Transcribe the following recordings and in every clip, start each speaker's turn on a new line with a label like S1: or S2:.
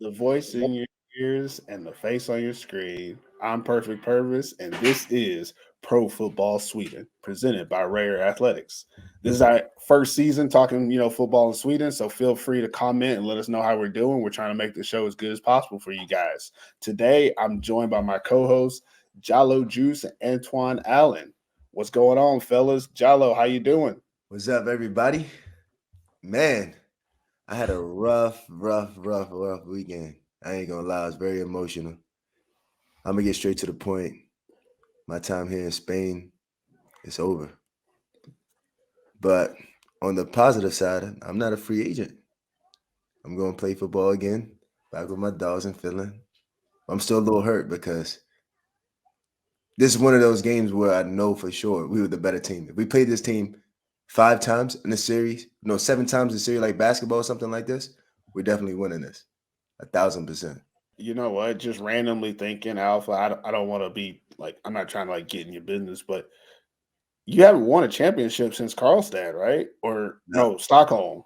S1: the voice in your ears and the face on your screen. I'm Perfect Purvis, and this is Pro Football Sweden, presented by Rare Athletics. This is our first season talking, football in Sweden. So feel free to comment and let us know how we're doing. We're trying to make the show as good as possible for you guys. Today, I'm joined by my co-hosts, Jallo Juice and Antoine Allen. What's going on, fellas? Jallo, how you doing?
S2: What's up, everybody? Man, I had a rough weekend. I ain't gonna lie, I was very emotional. I'm gonna get straight to the point. My time here in Spain is over. But on the positive side, I'm not a free agent. I'm gonna play football again, back with my dogs and feeling. I'm still a little hurt because this is one of those games where I know for sure we were the better team. If we played this team 5 times in the series, 7 times in the series like basketball or something like this, we're definitely winning this. 1,000%.
S1: You know what? Just randomly thinking, Alpha. I don't want to be like, I'm not trying to like get in your business, but you haven't won a championship since Carlstad, right? Or
S2: No,
S1: no, Stockholm.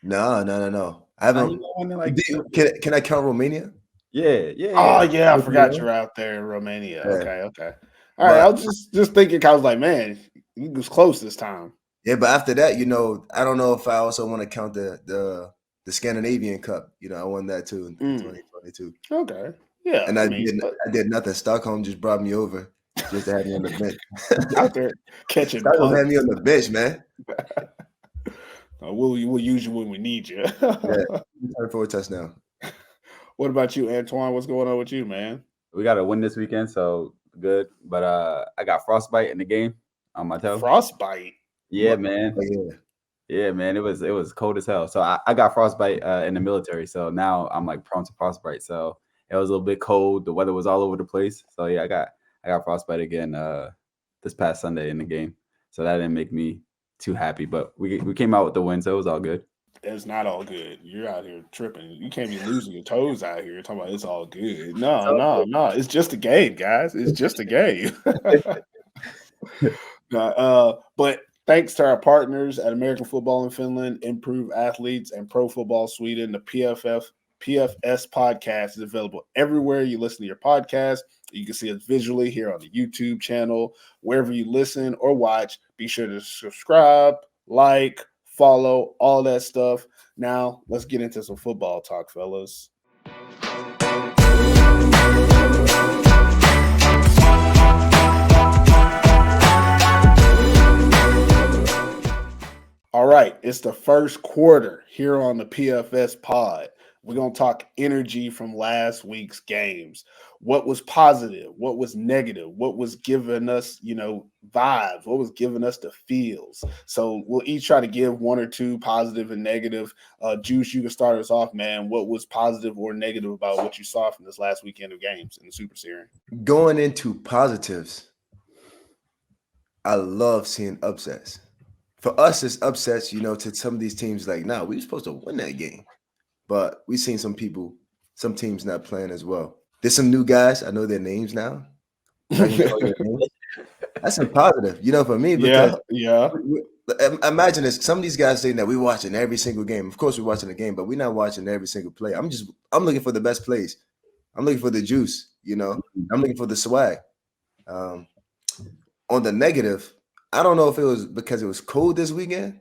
S2: no. I
S1: Now you
S2: haven't.
S1: know when they're like,
S2: Can I count Romania?
S1: oh yeah, I
S2: With
S1: forgot
S2: you?
S1: you're out there in Romania.
S2: Yeah,
S1: Okay. All right, I
S2: but
S1: was just thinking. I was like, man, he was close this time.
S2: yeah, but after that, I don't know if I also want to count the Scandinavian Cup. I won that too in
S1: Mm,
S2: 2022,
S1: okay, yeah.
S2: and
S1: I mean, but
S2: I did nothing. Stockholm just brought me over just to have me on the bench.
S1: out there catching
S2: Stockholm had
S1: punts.
S2: me on the bench, man.
S1: We'll use you when we need you.
S2: Yeah, return for a touchdown.
S1: What about you, Antoine? What's going on with you, man?
S3: We got to win this weekend, so good. But I got frostbite in the game on my toe.
S1: Frostbite.
S3: Yeah, man.
S2: Yeah.
S3: Yeah, man. It was cold as hell. So I got frostbite in the military. So now I'm like prone to frostbite. So it was a little bit cold. The weather was all over the place. So yeah, I got frostbite again this past Sunday in the game. So that didn't make me too happy. But we came out with the win, so it was all good.
S1: It's not all good. You're out here tripping. You can't be losing your toes out here. You're talking about it's all good.
S3: It's
S1: No,
S3: all
S1: no, no. It's just a game, guys. It's just a game.
S3: good.
S1: But thanks to our partners at American Football in Finland, Improve Athletes, and Pro Football Sweden, the PFS podcast is available everywhere you listen to your podcast. You can see us visually here on the YouTube channel, wherever you listen or watch. Be sure to subscribe, like, follow, all that stuff. Now, let's get into some football talk, fellas. All right, it's the first quarter here on the PFS pod. We're going to talk energy from last week's games. What was positive? What was negative? What was giving us, vibes? What was giving us the feels? So we'll each try to give one or two positive and negative. Juice, you can start us off, man. What was positive or negative about what you saw from this last weekend of games in the Super Serien?
S2: Going into positives, I love seeing upsets. For us, it's upsets, to some of these teams like, nah, we were supposed to win that game. But we've seen some teams not playing as well. There's some new guys. I know their names now. So I can call your names. That's a positive, for me, because
S1: yeah.
S2: imagine this. Some of these guys saying that we're watching every single game. Of course, we're watching the game, but we're not watching every single play. I'm looking for the best plays. I'm looking for the juice, I'm looking for the swag. On the negative, I don't know if it was because it was cold this weekend,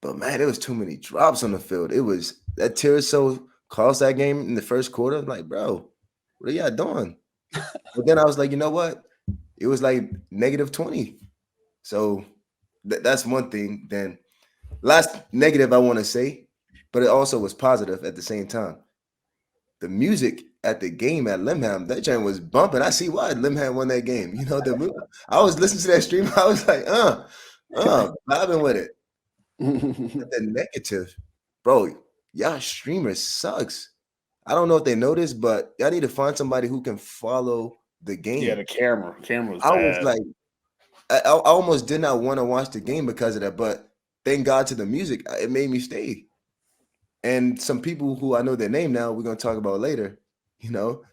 S2: but man, there was too many drops on the field. It was that Tirso cost that game in the first quarter. I'm like, bro, what are y'all doing? But then I was like, you know what? It was like -20. So that's one thing. Then last negative I want to say, but it also was positive at the same time. The music at the game at Limhamn, that joint was bumping. I see why Limhamn won that game. I was listening to that stream. I was like, vibing with it. The negative, bro, y'all streamer sucks. I don't know if they noticed, but y'all need to find somebody who can follow the game.
S1: Yeah, the camera was
S2: I was
S1: bad.
S2: like, I almost did not want to watch the game because of that, but thank God to the music, it made me stay. And some people who I know their name now, we're gonna talk about later.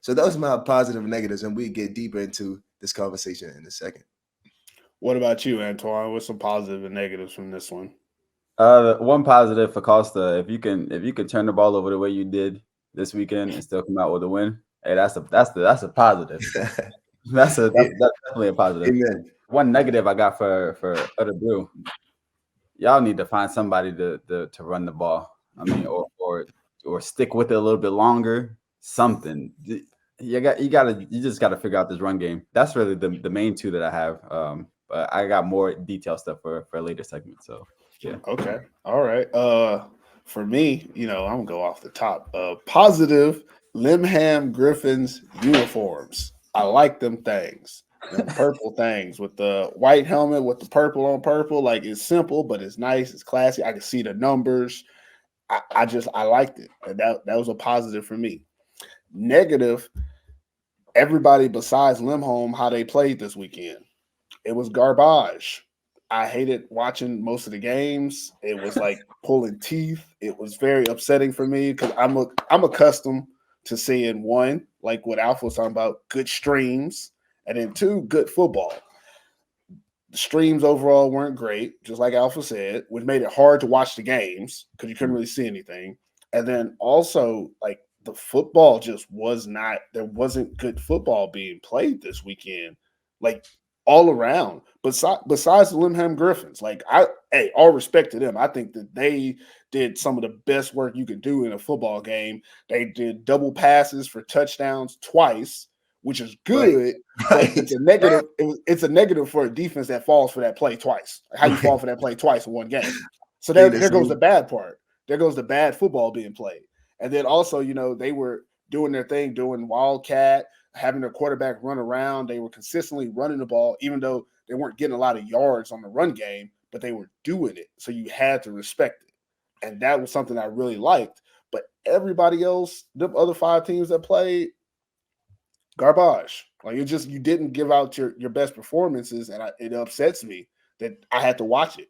S2: So that was my positive and negatives, and we get deeper into this conversation in a second.
S1: What about you, Antoine? What's some positive and negatives from this one?
S3: One positive for Costa, if you can turn the ball over the way you did this weekend and still come out with a win. Hey, that's a positive. That's definitely a positive.
S2: Amen.
S3: One negative I got for Other Brew. Y'all need to find somebody to run the ball. I mean, or stick with it a little bit longer. Something. You just gotta figure out this run game. That's really the main two that I have. But I got more detailed stuff for a later segment. So yeah.
S1: Okay. All right. For me, I'm gonna go off the top. Positive Limhamn Griffins uniforms. I like them things. Them purple things with the white helmet with the purple on purple. Like it's simple, but it's nice. It's classy. I can see the numbers. I liked it. That was a positive for me. Negative. Everybody besides Limhamn, how they played this weekend. It was garbage. I hated watching most of the games. It was like pulling teeth. It was very upsetting for me because I'm accustomed to seeing one, like what Alpha was talking about, good streams, and then two, good football. The streams overall weren't great, just like Alpha said, which made it hard to watch the games because you couldn't really see anything. And then also, like the football just there wasn't good football being played this weekend. Like all around, besides the Limhamn Griffins, all respect to them. I think that they did some of the best work you could do in a football game. They did double passes for touchdowns twice, which is good.
S2: Right.
S1: But it's a negative. It's a negative for a defense that falls for that play twice. How you fall for that play twice in one game? So there goes the bad part. There goes the bad football being played. And then also, they were doing their thing, doing wildcat, having their quarterback run around. They were consistently running the ball, even though they weren't getting a lot of yards on the run game, but they were doing it. So you had to respect it. And that was something I really liked. But everybody else, the other 5 teams that played, garbage. Like you didn't give out your best performances, and it upsets me that I had to watch it.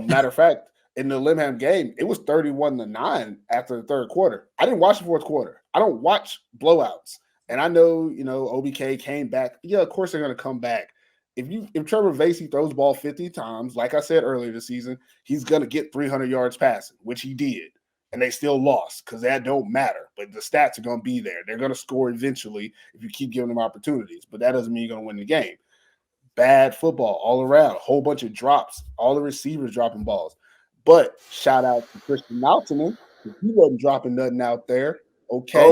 S1: Matter of fact, in the Limhamn game, it was 31-9 after the third quarter. I didn't watch the fourth quarter. I don't watch blowouts. And I know, OBK came back. Yeah, of course they're going to come back. If Trevor Vasey throws the ball 50 times, like I said earlier this season, he's going to get 300 yards passing, which he did. And they still lost because that don't matter. But the stats are going to be there. They're going to score eventually if you keep giving them opportunities. But that doesn't mean you're going to win the game. Bad football all around. A whole bunch of drops. All the receivers dropping balls. But shout out to Christian Maltman. He wasn't dropping nothing out there. Okay.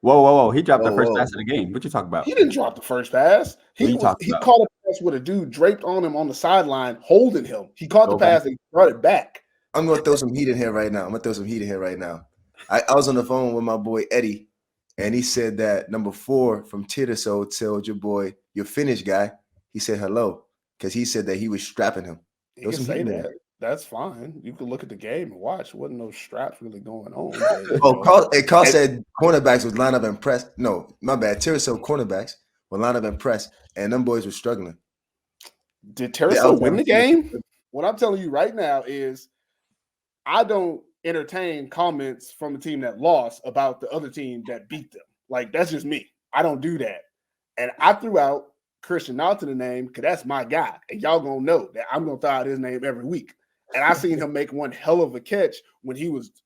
S2: Whoa.
S3: He dropped the first pass of the game. What you talking about?
S1: He didn't drop the first pass. He caught a pass with a dude draped on him on the sideline, holding him. He caught the pass and brought it back.
S2: I'm going to throw some heat in here right now. I was on the phone with my boy Eddie, and he said that number 4 from Titterso told your boy, your Finnish guy, he said hello because he said that he was strapping him.
S1: You can say that. That's fine. You can look at the game and watch. There wasn't no straps really going on.
S2: Carl said cornerbacks would line up and press. No, my bad. Titterso cornerbacks would line up and press, and them boys were struggling.
S1: Did Titterso win the game? What I'm telling you right now is I don't entertain comments from the team that lost about the other team that beat them. Like, that's just me. I don't do that. And I threw out Christian Maltman name because that's my guy. And y'all going to know that I'm going to throw out his name every week. And I seen him make one hell of a catch when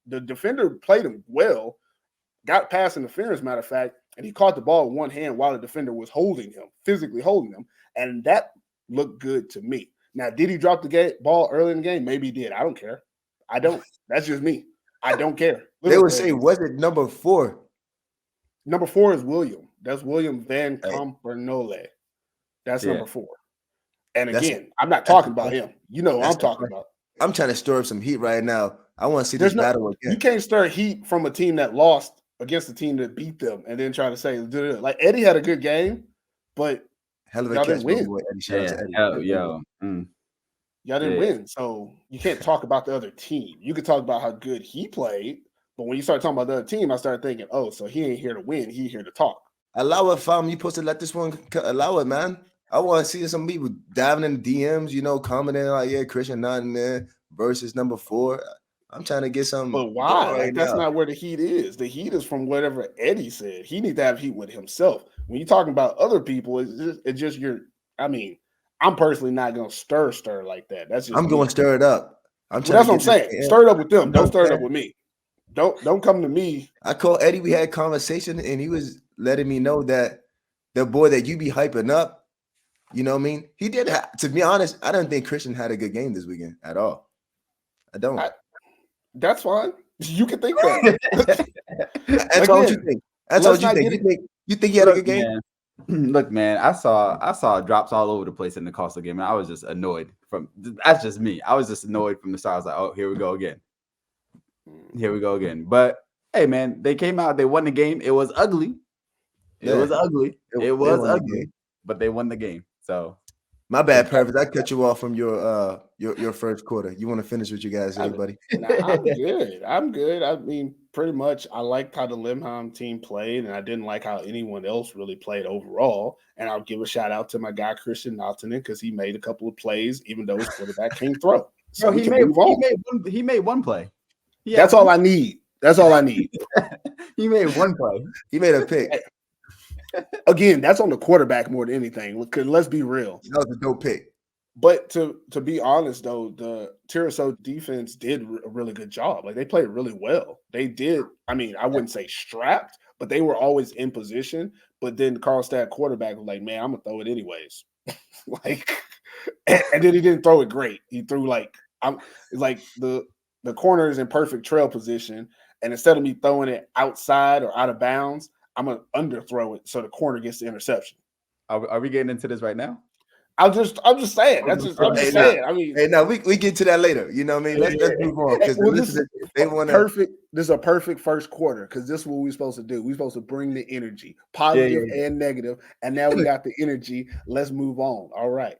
S1: the defender played him well, got past interference, matter of fact, and he caught the ball in one hand while the defender was physically holding him. And that looked good to me. Now, did he drop the ball early in the game? Maybe he did. I don't care. I don't. That's just me. I don't care.
S2: They would say, was it number 4?
S1: Number 4 is William. That's William Van Campernole. That's number 4. And again, I'm not talking about him. You know what I'm talking about.
S2: I'm trying to stir up some heat right now. I want to see this battle again.
S1: You can't stir heat from a team that lost against a team that beat them and then try to say, like, Eddie had a good game, but
S2: hell of a
S1: y'all
S2: catch,
S1: didn't win.
S2: Boy, Eddie.
S1: Y'all didn't win. So you can't talk about the other team. You could talk about how good he played, but when you start talking about the other team, I started thinking, oh, so he ain't here to win. He's here to talk.
S2: Allow it, fam. You supposed to let this one allow it, man. I want to see some people diving in the DMs, commenting like, yeah, Christian not in there versus number 4. I'm trying to get some.
S1: But why? That's not where the heat is. The heat is from whatever Eddie said. He needs to have heat with himself. When you're talking about other people, it's just I'm personally not going to stir like that. That's just
S2: I'm going to stir it up.
S1: That's what I'm saying. Stir it up with them. Don't stir it up with me. Don't come to me.
S2: I called Eddie. We had a conversation, and he was letting me know that the boy that you be hyping up, you know what I mean? He did. To be honest, I don't think Christian had a good game this weekend at all. I don't.
S1: That's fine. You can think that.
S2: That's all you think. That's all you think. You think he had a good game?
S3: Man. Look, man, I saw drops all over the place in the Carlstad game, and I was just annoyed that's just me. I was just annoyed from the start. I was like, oh, here we go again. Here we go again. But hey, man, they came out, they won the game. It was ugly. It was ugly. It was ugly, but they won the game. So
S2: my bad, Purvis. I cut you off from your first quarter. You want to finish what you guys say, buddy?
S1: I'm good. I'm good. I mean, pretty much I liked how the Limhamn team played, and I didn't like how anyone else really played overall. And I'll give a shout out to my guy Christian Naltinen because he made a couple of plays, even though his quarterback can't throw. So
S3: he made one play.
S1: That's all I need. That's all I need.
S3: He made one play.
S2: He made a pick.
S1: Again, that's on the quarterback more than anything. Because let's be real.
S2: That was a dope pick.
S1: But to be honest, though, the Tyresö defense did a really good job. Like, they played really well. They did. I mean, I wouldn't say strapped, but they were always in position. But then the Carlstad quarterback was like, man, I'm going to throw it anyways. And then he didn't throw it great. He threw the corner is in perfect trail position. And instead of me throwing it outside or out of bounds, I'm going to underthrow it so the corner gets the interception.
S3: Are we getting into this right now?
S1: I'm just saying. I'm just saying. I mean,
S2: we get to that later. You know what I mean? Let's move on because they want
S1: perfect. This is a perfect first quarter because this is what we're supposed to do. We're supposed to bring the energy, positive and negative, and now we got the energy. Let's move on. All right.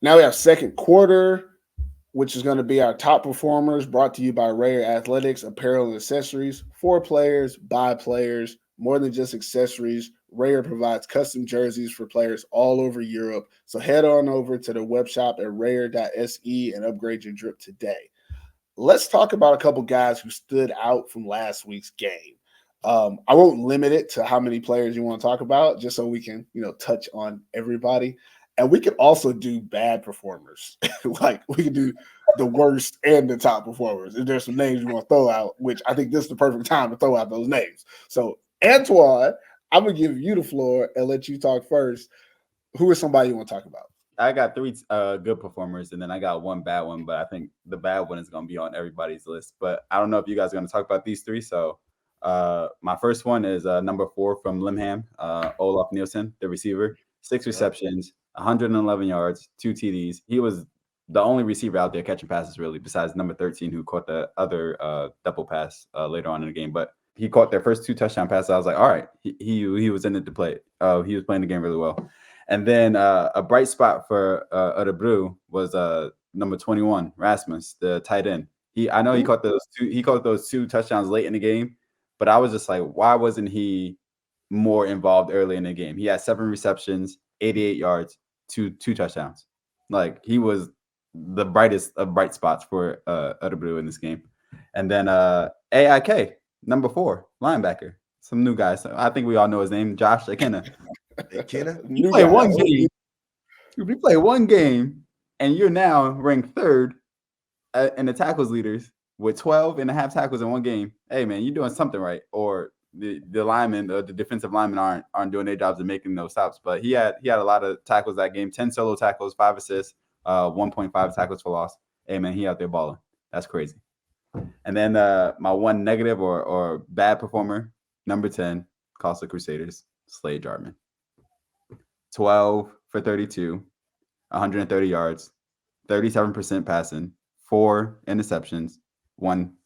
S1: Now we have second quarter, which is going to be our top performers, brought to you by Rare Athletics, apparel and accessories, for players, by players, more than just accessories. Rare provides custom jerseys for players all over Europe. So head on over to the web shop at rare.se and upgrade your drip today. Let's talk about a couple guys who stood out from last week's game. I won't limit it to how many players you want to talk about, just so we can, touch on everybody. And we could also do bad performers. Like, we could do the worst and the top performers. If there's some names you want to throw out, which I think this is the perfect time to throw out those names. So, Antoine, I'm going to give you the floor and let you talk first. Who is somebody you want to talk about?
S3: I got three good performers, and then I got one bad one, but I think the bad one is going to be on everybody's list. But I don't know if you guys are going to talk about these three. So my first one is number 4 from Limhamn, Olaf Nielsen, the receiver. 6 receptions, 111 yards, 2 TDs. He was the only receiver out there catching passes, really, besides number 13, who caught the other double pass later on in the game. But he caught their first 2 touchdown passes. I was like, all right, he was in it to play. He was playing the game really well. And then a bright spot for Örebro was number 21, Rasmus, the tight end. I know he caught those 2 touchdowns late in the game, but I was just like, why wasn't he more involved early in the game? He had 7 receptions, 88 yards, 2 touchdowns. Like, he was the brightest of bright spots for Örebro in this game. And then AIK, number 4, linebacker, some new guys. I think we all know his name, Josh Akina. You play one game. You play one game, and you're now ranked 3rd in the tackles leaders with 12 and a half tackles in one game. Hey, man, you're doing something right. Or the linemen, the defensive linemen aren't doing their jobs of making those stops. But he had a lot of tackles that game, 10 solo tackles, 5 assists, 1.5 tackles for loss. Hey, man, he out there balling. That's crazy. And then my one negative or bad performer, number 10, Carlstad Crusaders, Slade Jarman. 12 for 32, 130 yards, 37% passing, 4 interceptions, one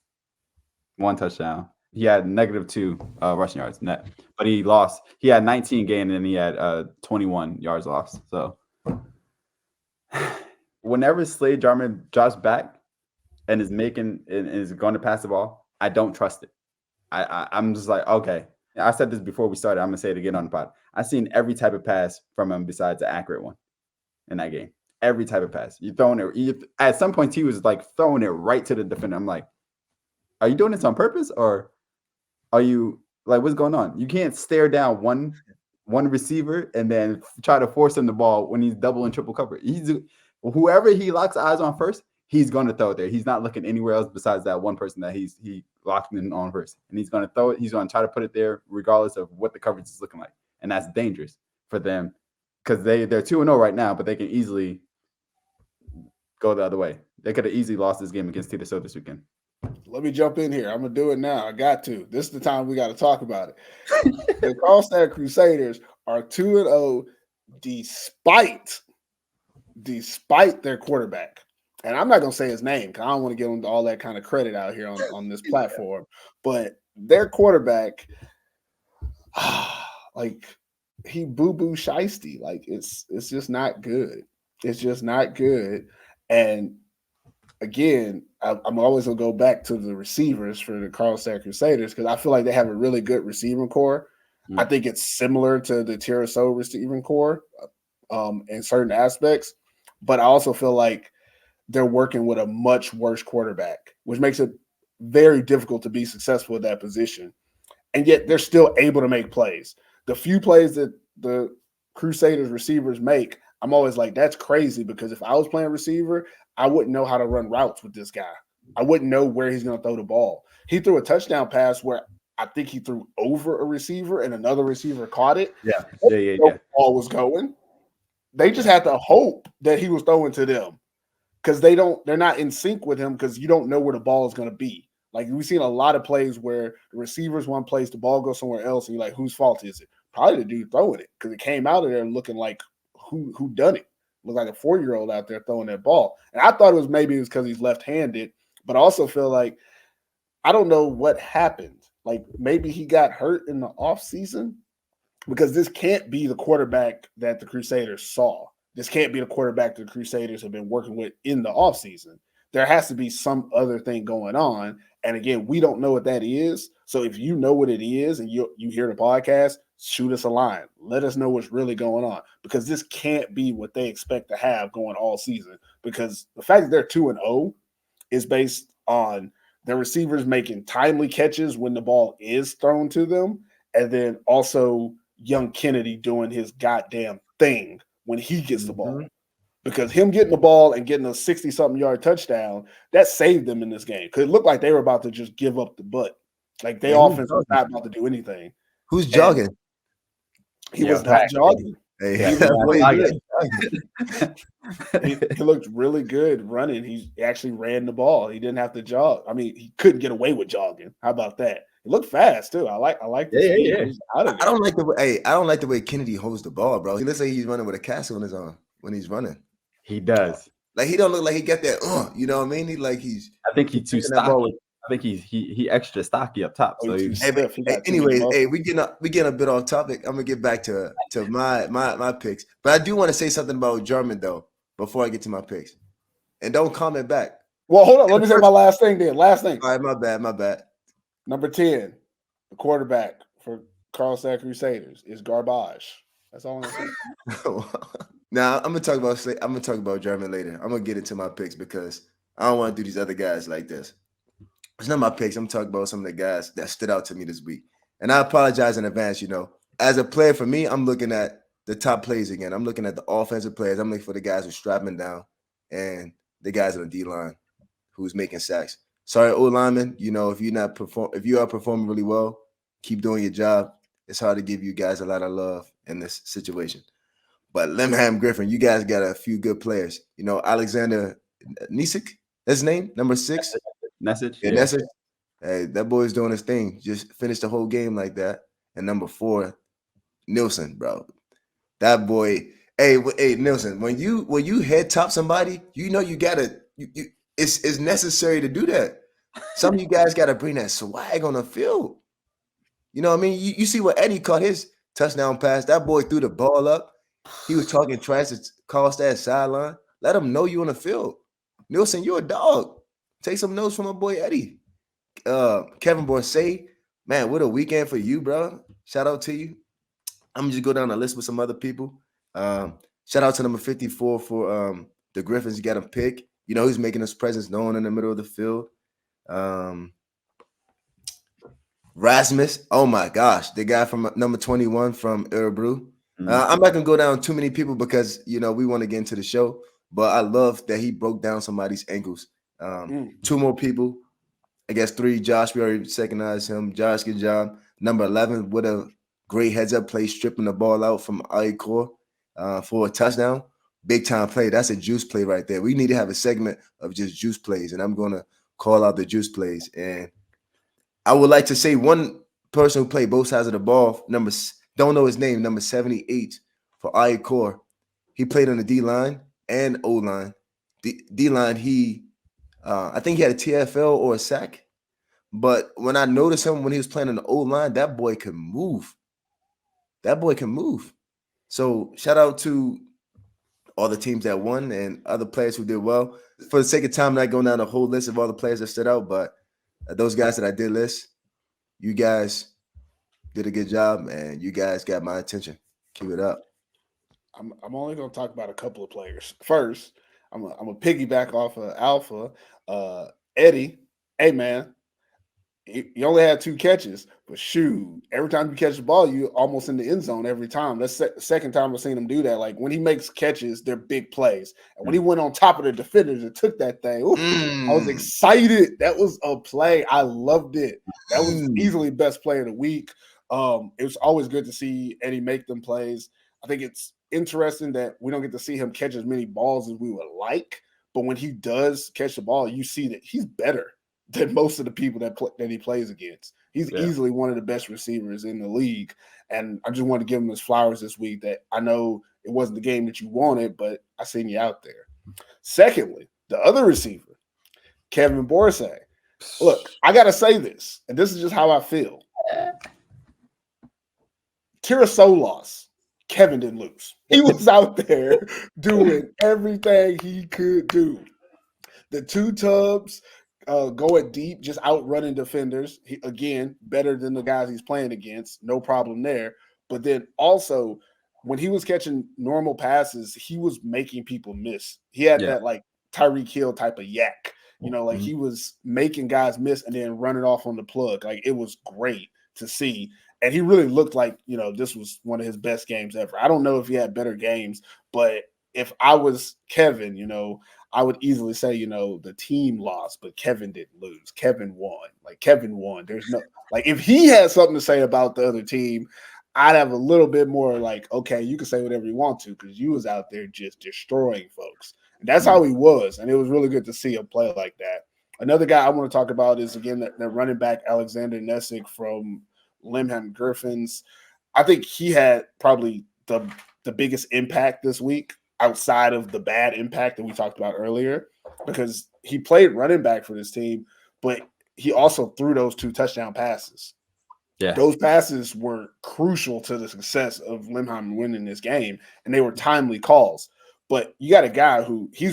S3: touchdown. He had -2 rushing yards net, but he lost. He had 19 gain and he had 21 yards lost. So whenever Slade Jarman drops back and is going to pass the ball, I don't trust it. I'm just like, okay. I said this before we started. I'm gonna say it again on the pod. I've seen every type of pass from him besides the accurate one in that game. Every type of pass. You're throwing it. At some point, he was like throwing it right to the defender. I'm like, are you doing this on purpose, or are you like, what's going on? You can't stare down one one receiver and then try to force him the ball when he's double and triple covered. Whoever he locks eyes on first, he's going to throw it there. He's not looking anywhere else besides that one person that he locked in on first. And he's going to throw it. He's going to try to put it there regardless of what the coverage is looking like. And that's dangerous for them because they're 2-0 right now, but they can easily go the other way. They could have easily lost this game against TSO this weekend.
S1: Let me jump in here. I'm going to do it now. I got to. This is the time we got to talk about it. The Carlstad Crusaders are 2-0 despite their quarterback. And I'm not going to say his name because I don't want to give him all that kind of credit out here on this platform. But their quarterback, like, he boo-boo shiesty. Like, it's just not good. It's just not good. And again, I'm always going to go back to the receivers for the Carlstad Crusaders because I feel like they have a really good receiving core. I think it's similar to the TSO receiving core in certain aspects. But I also feel like they're working with a much worse quarterback, which makes it very difficult to be successful at that position. And yet they're still able to make plays. The few plays that the Crusaders receivers make, I'm always like, that's crazy because if I was playing receiver, I wouldn't know how to run routes with this guy. I wouldn't know where he's going to throw the ball. He threw a touchdown pass where I think he threw over a receiver and another receiver caught it.
S3: Yeah.
S1: The ball was going. They just had to hope that he was throwing to them because they're not in sync with him because you don't know where the ball is going to be. Like we've seen a lot of plays where the receiver's one place, the ball goes somewhere else, and you're like, whose fault is it? Probably the dude throwing it because it came out of there looking like who done it. Looked like a 4-year-old out there throwing that ball. And I thought it was because he's left-handed, but I also feel like I don't know what happened. Like maybe he got hurt in the offseason because this can't be the quarterback that the Crusaders saw. This can't be the quarterback the Crusaders have been working with in the offseason. There has to be some other thing going on. And again, we don't know what that is. So if you know what it is and you hear the podcast, shoot us a line. Let us know what's really going on because this can't be what they expect to have going all season because the fact that they're 2-0 is based on their receivers making timely catches when the ball is thrown to them and then also young Kennedy doing his goddamn thing when he gets the ball. Because him getting the ball and getting a 60-something yard touchdown, that saved them in this game. Because it looked like they were about to just give up the butt. Like their offense was not about to do anything.
S2: Who's jogging?
S1: He was not jogging.
S2: Hey,
S1: he looked really good running. He actually ran the ball. He didn't have to jog. I mean, he couldn't get away with jogging. How about that? He looked fast too. I like this.
S2: Yeah. I don't like the way Kennedy holds the ball, bro. He looks like he's running with a castle on his arm when he's running.
S3: He does.
S2: Like he don't look like he got that. You know what I mean?
S3: I think he's too stocky. I think he extra stocky up top. So
S2: anyway, we getting a bit off topic. I'm gonna get back to my picks, but I do want to say something about German though before I get to my picks, and don't comment back.
S1: Well, hold on. Let me say my last thing then. Last thing.
S2: All right, my bad.
S1: Number 10, the quarterback for Carlstad Crusaders is garbage. That's all I'm saying.
S2: Now I'm gonna talk about German later. I'm gonna get into my picks because I don't want to do these other guys like this. It's not my picks. I'm talking about some of the guys that stood out to me this week. And I apologize in advance, As a player, for me, I'm looking at the top plays again. I'm looking at the offensive players. I'm looking for the guys who strapping down and the guys on the D-line who's making sacks. Sorry, O-lineman, if you are performing really well, keep doing your job. It's hard to give you guys a lot of love in this situation. But Limhamn, Griffin, you guys got a few good players. Alexander Nisik, that's his name, number 6.
S3: Message.
S2: Yeah, that's it. Hey, that boy's doing his thing. Just finished the whole game like that. And number 4, Nielsen, bro. That boy. Hey, Nielsen. When you head top somebody, you gotta. It's necessary to do that. Some of you guys gotta bring that swag on the field. You know what I mean? You see what Eddie caught his touchdown pass. That boy threw the ball up. He was talking trash to Carlstad sideline. Let him know you on the field. Nielsen, you're a dog. Take some notes from my boy Eddie. Kevin Borsay, man, what a weekend for you, bro. Shout out to you. I'm gonna just go down the list with some other people. Shout out to number 54 for the Griffins. You got him pick. He's making his presence known in the middle of the field. Rasmus, oh my gosh, the guy from number 21 from Örebro.
S3: Mhm.
S2: I'm not gonna go down too many people because we want to get into the show, but I love that he broke down somebody's ankles. Two more people, I guess three. Josh, we already recognized him. Josh, good job. Number 11 with a great heads up play, stripping the ball out from Aikor for a touchdown. Big time play. That's a juice play right there. We need to have a segment of just juice plays, and I'm gonna call out the juice plays. And I would like to say one person who played both sides of the ball, don't know his name, number 78 for Aikor. He played on the D line and O line. D line, I think he had a TFL or a sack. But when I noticed him when he was playing on the O line, that boy could move. That boy can move. So shout out to all the teams that won and other players who did well. For the sake of time, I'm not going down the whole list of all the players that stood out, but those guys that I did list, you guys did a good job, and you guys got my attention. Keep it up.
S1: I'm only going to talk about a couple of players. First, I'm a piggyback off of Alpha. Eddie, hey man, you only had 2 catches, but shoot, every time you catch the ball, you almost in the end zone every time. That's the second time I've seen him do that. Like when he makes catches, they're big plays. And when he went on top of the defenders and took that thing, I was excited. That was a play. I loved it. That was easily best play of the week. It was always good to see Eddie make them plays. I think it's interesting that we don't get to see him catch as many balls as we would like, but when he does catch the ball, you see that he's better than most of the people that he plays against. He's easily one of the best receivers in the league, and I just want to give him his flowers this week. That I know it wasn't the game that you wanted, but I seen you out there. Secondly, the other receiver, Kevin Borsay. Look, I gotta say this, and this is just how I feel. Tiraso lost. Kevin didn't lose. He was out there doing everything he could do. The 2 tubs, going deep, just outrunning defenders. He, again, better than the guys he's playing against. No problem there. But then also, when he was catching normal passes, he was making people miss. He had that like Tyreek Hill type of yak. Like he was making guys miss and then running off on the plug. Like it was great to see. And he really looked like, this was one of his best games ever. I don't know if he had better games, but if I was Kevin, I would easily say, the team lost, but Kevin didn't lose. Kevin won. Like Kevin won. There's no if he had something to say about the other team, I'd have a little bit more like, okay, you can say whatever you want to because you was out there just destroying folks. And that's how he was. And it was really good to see him play like that. Another guy I want to talk about is, again, that running back Alexander Nesic from Limhamn Griffins. I think he had probably the biggest impact this week outside of the bad impact that we talked about earlier, because he played running back for this team, but he also threw those 2 touchdown passes. Yeah. Those passes were crucial to the success of Limhamn winning this game, and they were timely calls. But you got a guy who he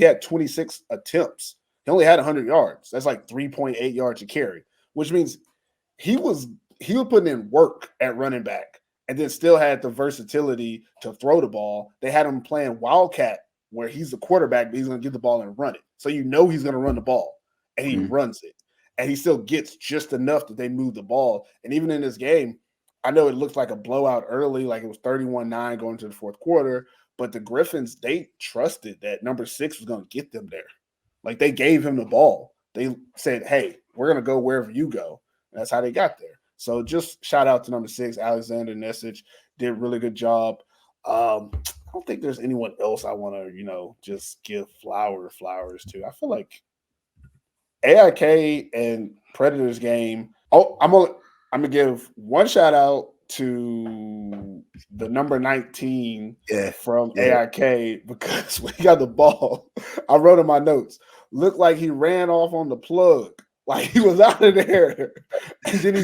S1: had 26 attempts. He only had 100 yards. That's like 3.8 yards a carry, which means he was putting in work at running back and then still had the versatility to throw the ball. They had him playing Wildcat where he's the quarterback, but he's going to get the ball and run it. So he's going to run the ball, and he runs it. And he still gets just enough that they move the ball. And even in this game, I know it looked like a blowout early, like it was 31-9 going to the fourth quarter, but the Griffins, they trusted that number 6 was going to get them there. Like they gave him the ball. They said, hey, we're going to go wherever you go. And that's how they got there. So just shout out to number 6, Alexander Nesic. Did a really good job. I don't think there's anyone else I want to, just give flowers to. I feel like AIK and Predators game. Oh, I'm gonna give one shout out to the number 19 from AIK because when he got the ball, I wrote in my notes, looked like he ran off on the plug. Like he was out of there. And then he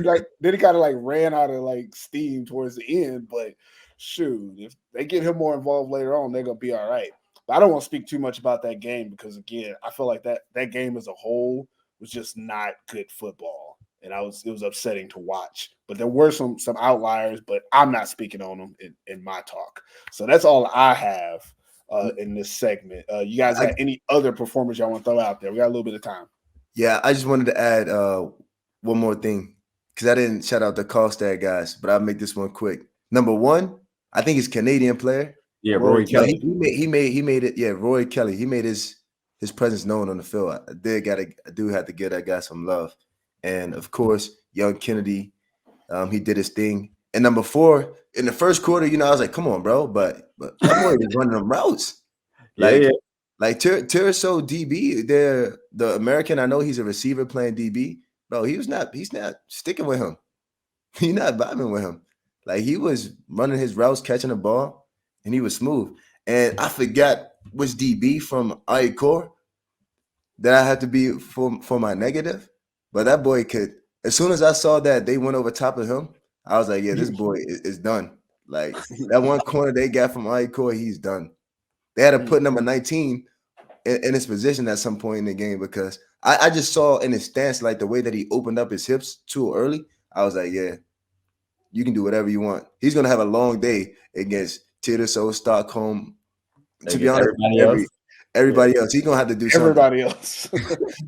S1: kind of like ran out of like steam towards the end. But shoot, if they get him more involved later on, they're gonna be all right. But I don't want to speak too much about that game because again, I feel like that game as a whole was just not good football. And it was upsetting to watch. But there were some outliers, but I'm not speaking on them in my talk. So that's all I have in this segment. You guys got any other performers y'all want to throw out there? We got a little bit of time.
S2: Yeah, I just wanted to add one more thing because I didn't shout out the Carlstad guys, but I'll make this one quick. Number one, I think he's Canadian player.
S3: Yeah,
S1: Rory
S3: Rory
S1: Kelly.
S3: Kelly.
S2: He made it. Yeah, Roy Kelly. He made his presence known on the field. I do have to give that guy some love. And of course, young Kennedy, he did his thing. And number 4, in the first quarter, I was like, come on, bro. But that boy was running them routes. Like,
S3: Yeah.
S2: like Tiraso DB, the American, I know he's a receiver playing DB. Bro, he's not sticking with him. He's not vibing with him. Like, he was running his routes, catching the ball, and he was smooth. And I forgot which DB from ICOR that I had to be for my negative. But that boy could, as soon as I saw that they went over top of him, I was like, yeah, this boy is done. Like, that one corner they got from ICOR, he's done. They had to put number 19 in his position at some point in the game because I just saw in his stance, like the way that he opened up his hips too early. I was like, yeah, you can do whatever you want. He's going to have a long day against Tiraso, Stockholm. To be honest, everybody else. He's going to have to do something.
S1: Everybody else.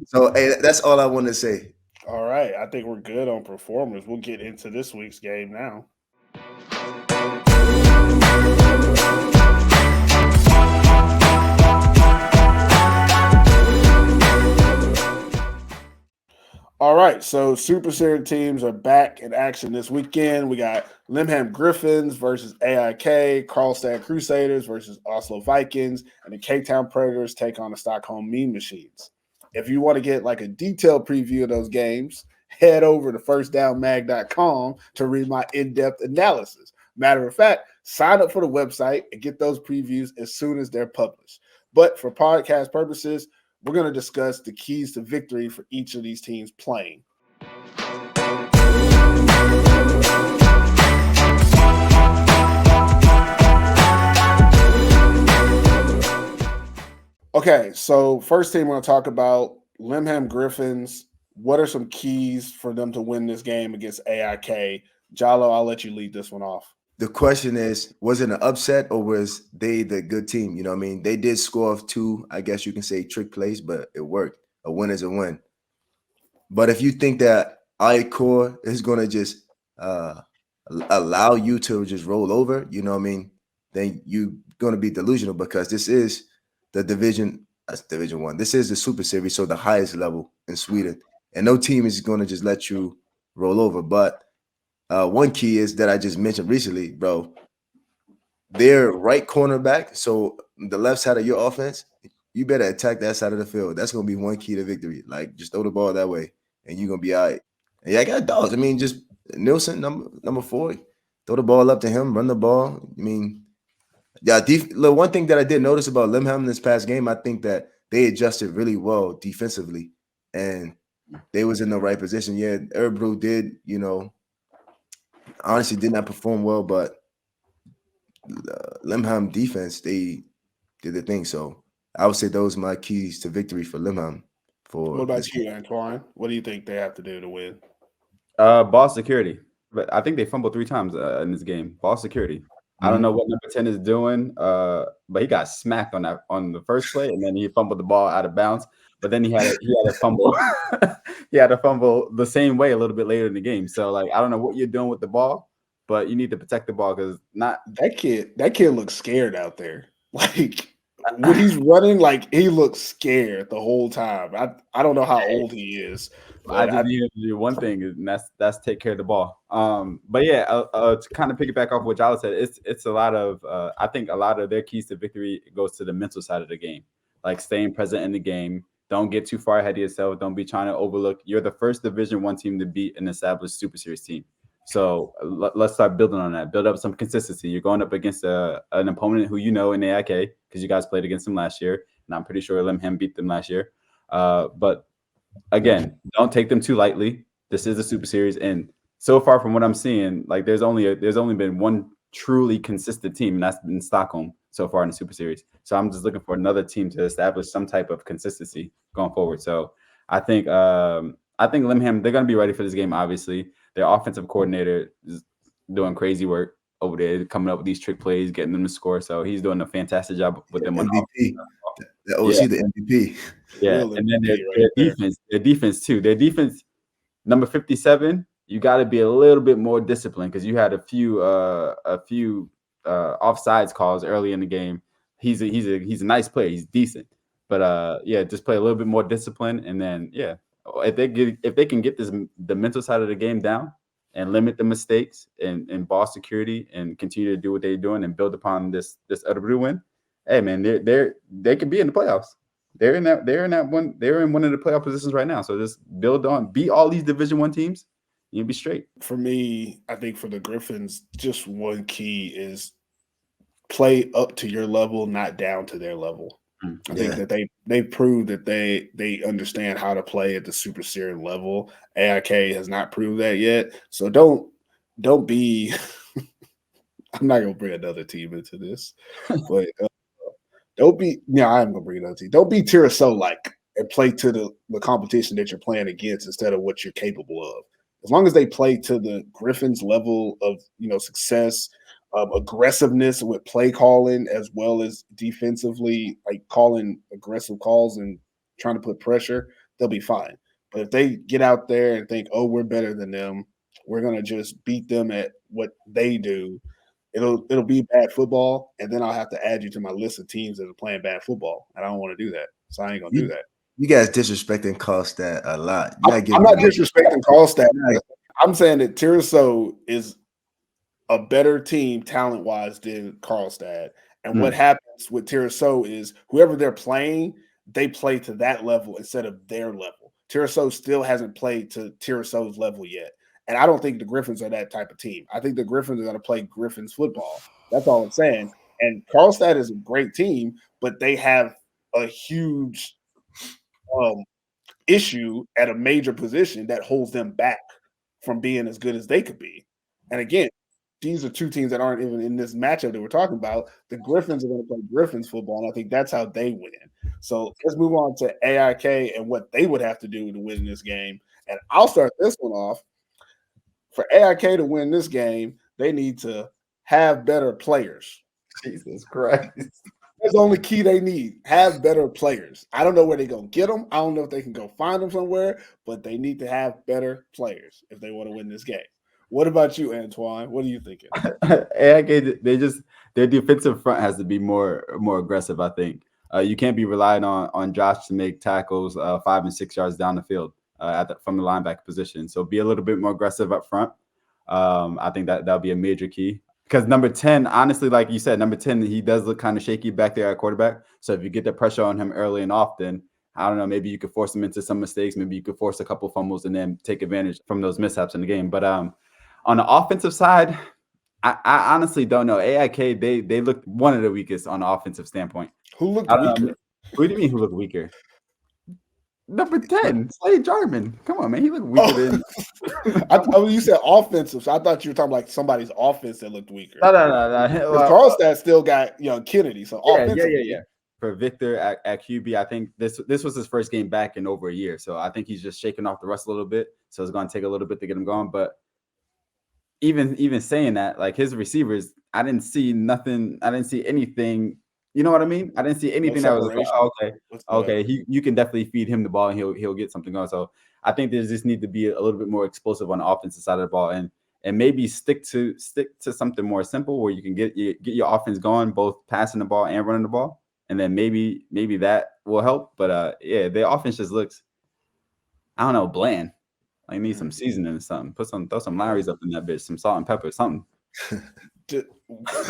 S2: So, hey, that's all I want to say.
S1: All right. I think we're good on performers. We'll get into this week's game now. All right, so Super Serien teams are back in action this weekend. We got Limhamn Griffins versus AIK, Carlstad Crusaders versus Oslo Vikings, and the K-Town Predators take on the Stockholm Mean Machines. If you want to get like a detailed preview of those games, head over to firstdownmag.com to read my in-depth analysis. Matter of fact, sign up for the website and get those previews as soon as they're published. But for podcast purposes, we're going to discuss the keys to victory for each of these teams playing. Okay, so first team we're going to talk about, Limhamn Griffins. What are some keys for them to win this game against AIK? Jalo, I'll let you lead this one off.
S2: The question is, was it an upset or was they the good team? You know what I mean? They did score off 2, I guess you can say, trick plays, but it worked. A win is a win. But if you think that ICOR is going to just allow you to just roll over, you know what I mean, then you're going to be delusional because this is the Division 1. This is the Super Series, so the highest level in Sweden. And no team is going to just let you roll over. But one key is that I just mentioned recently, bro. Their right cornerback, so the left side of your offense, you better attack that side of the field. That's going to be one key to victory. Like, just throw the ball that way, and you're going to be all right. And yeah, I got dogs. I mean, just Nielsen, number 4, throw the ball up to him, run the ball. I mean, yeah, look, one thing that I did notice about Limhamn this past game, I think that they adjusted really well defensively, and they was in the right position. Yeah, Erbrew did, honestly did not perform well, but Limhamn defense, they did the thing. So I would say those are my keys to victory for Limhamn.
S1: What about you, Antoine? What do you think they have to do to win?
S3: Ball security. But I think they fumbled 3 times in this game. Ball security. Mm-hmm. I don't know what number 10 is doing, but he got smacked on the first play, and then he fumbled the ball out of bounds. But then he had a fumble. He had a fumble the same way a little bit later in the game. So, like, I don't know what you're doing with the ball, but you need to protect the ball because
S1: that kid looks scared out there. Like, when he's running, like, he looks scared the whole time. I don't know how old he is.
S3: I just need to do one thing, and that's take care of the ball. But yeah, to kind of piggyback off what Jala said, it's a lot of I think a lot of their keys to victory goes to the mental side of the game, like staying present in the game. Don't get too far ahead of yourself. Don't be trying to overlook. You're the first Division 1 team to beat an established Super Series team. So let's start building on that. Build up some consistency. You're going up against an opponent who you know in AIK because you guys played against them last year, and I'm pretty sure Limhamn beat them last year. But again, don't take them too lightly. This is a Super Series, and so far from what I'm seeing, like there's only been one truly consistent team, and that's been Stockholm so far in the Super Series. So I'm just looking for another team to establish some type of consistency going forward. So I think Limhamn, they're going to be ready for this game. Obviously, their offensive coordinator is doing crazy work over there, coming up with these trick plays, getting them to score. So he's doing a fantastic job with them.
S2: MVP. The OC, the MVP.
S3: Yeah, and then their defense too. Their defense, number 57. you got to be a little bit more disciplined because you had a few offsides calls early in the game. He's a nice player. He's decent, but yeah, just play a little bit more discipline, and then yeah, if they can get the mental side of the game down and limit the mistakes and ball security and continue to do what they're doing and build upon this other win. Hey man, they can be in the playoffs. They're in one of the playoff positions right now. So just build on, beat all these Division I teams, you'll be straight.
S1: For me, I think for the Griffins, just one key is play up to your level, not down to their level. I think that they proved that they understand how to play at the Super Serien level. AIK has not proved that yet. So don't be I'm not gonna bring another team into this, but don't be I'm gonna bring another team. Don't be Tiraso like and play to the competition that you're playing against instead of what you're capable of. As long as they play to the Griffins level of success, aggressiveness with play calling as well as defensively, like calling aggressive calls and trying to put pressure, they'll be fine. But if they get out there and think, oh, we're better than them, we're gonna just beat them at what they do, it'll be bad football, and then I'll have to add you to my list of teams that are playing bad football, and I don't want to do that, so I ain't gonna do that.
S2: You guys disrespecting Carlstad a lot.
S1: I'm not disrespecting Carlstad. I'm saying that Tiraso is a better team talent-wise than Carlstad. And what happens with Tiraso is whoever they're playing, they play to that level instead of their level. Tiraso still hasn't played to Tiraso's level yet. And I don't think the Griffins are that type of team. I think the Griffins are going to play Griffins football. That's all I'm saying. And Carlstad is a great team, but they have a huge issue at a major position that holds them back from being as good as they could be. And again, these are two teams that aren't even in this matchup that we're talking about. The Griffins are going to play Griffins football, and I think that's how they win. So let's move on to AIK and what they would have to do to win this game. And I'll start this one off. For AIK to win this game, they need to have better players.
S3: Jesus Christ.
S1: That's the only key they need. Have better players. I don't know where they're going to get them. I don't know if they can go find them somewhere, but they need to have better players if they want to win this game. What about you, Antoine? What are you thinking?
S3: AIK, their defensive front has to be more aggressive, I think. You can't be relying on Josh to make tackles 5 and 6 yards down the field from the linebacker position. So be a little bit more aggressive up front. I think that'll be a major key. Because number 10, honestly, like you said, number 10, he does look kind of shaky back there at quarterback. So if you get the pressure on him early and often, I don't know, maybe you could force him into some mistakes. Maybe you could force a couple fumbles and then take advantage from those mishaps in the game. But on the offensive side, I honestly don't know. AIK, they looked one of the weakest on the offensive standpoint.
S1: Who looked weaker?
S3: What do you mean who looked weaker? Number 10, Slade Jarman. Come on, man. He looked weaker than
S1: you said offensive, so I thought you were talking like somebody's offense that looked weaker.
S3: No.
S1: Carlstad still got Kennedy, so
S3: yeah. For Victor at QB, I think this was his first game back in over a year. So I think he's just shaking off the rust a little bit. So it's going to take a little bit to get him going. But even saying that, like his receivers, I didn't see nothing. I didn't see anything. You know what I mean? I didn't see anything that was like, okay. You can definitely feed him the ball and he'll get something going. So I think there just need to be a little bit more explosive on the offensive side of the ball and maybe stick to something more simple where you can get your offense going, both passing the ball and running the ball, and then maybe that will help. But yeah, their offense just looks, I don't know, bland. Like need some seasoning or something. Throw some Larry's up in that bitch, some salt and pepper, something.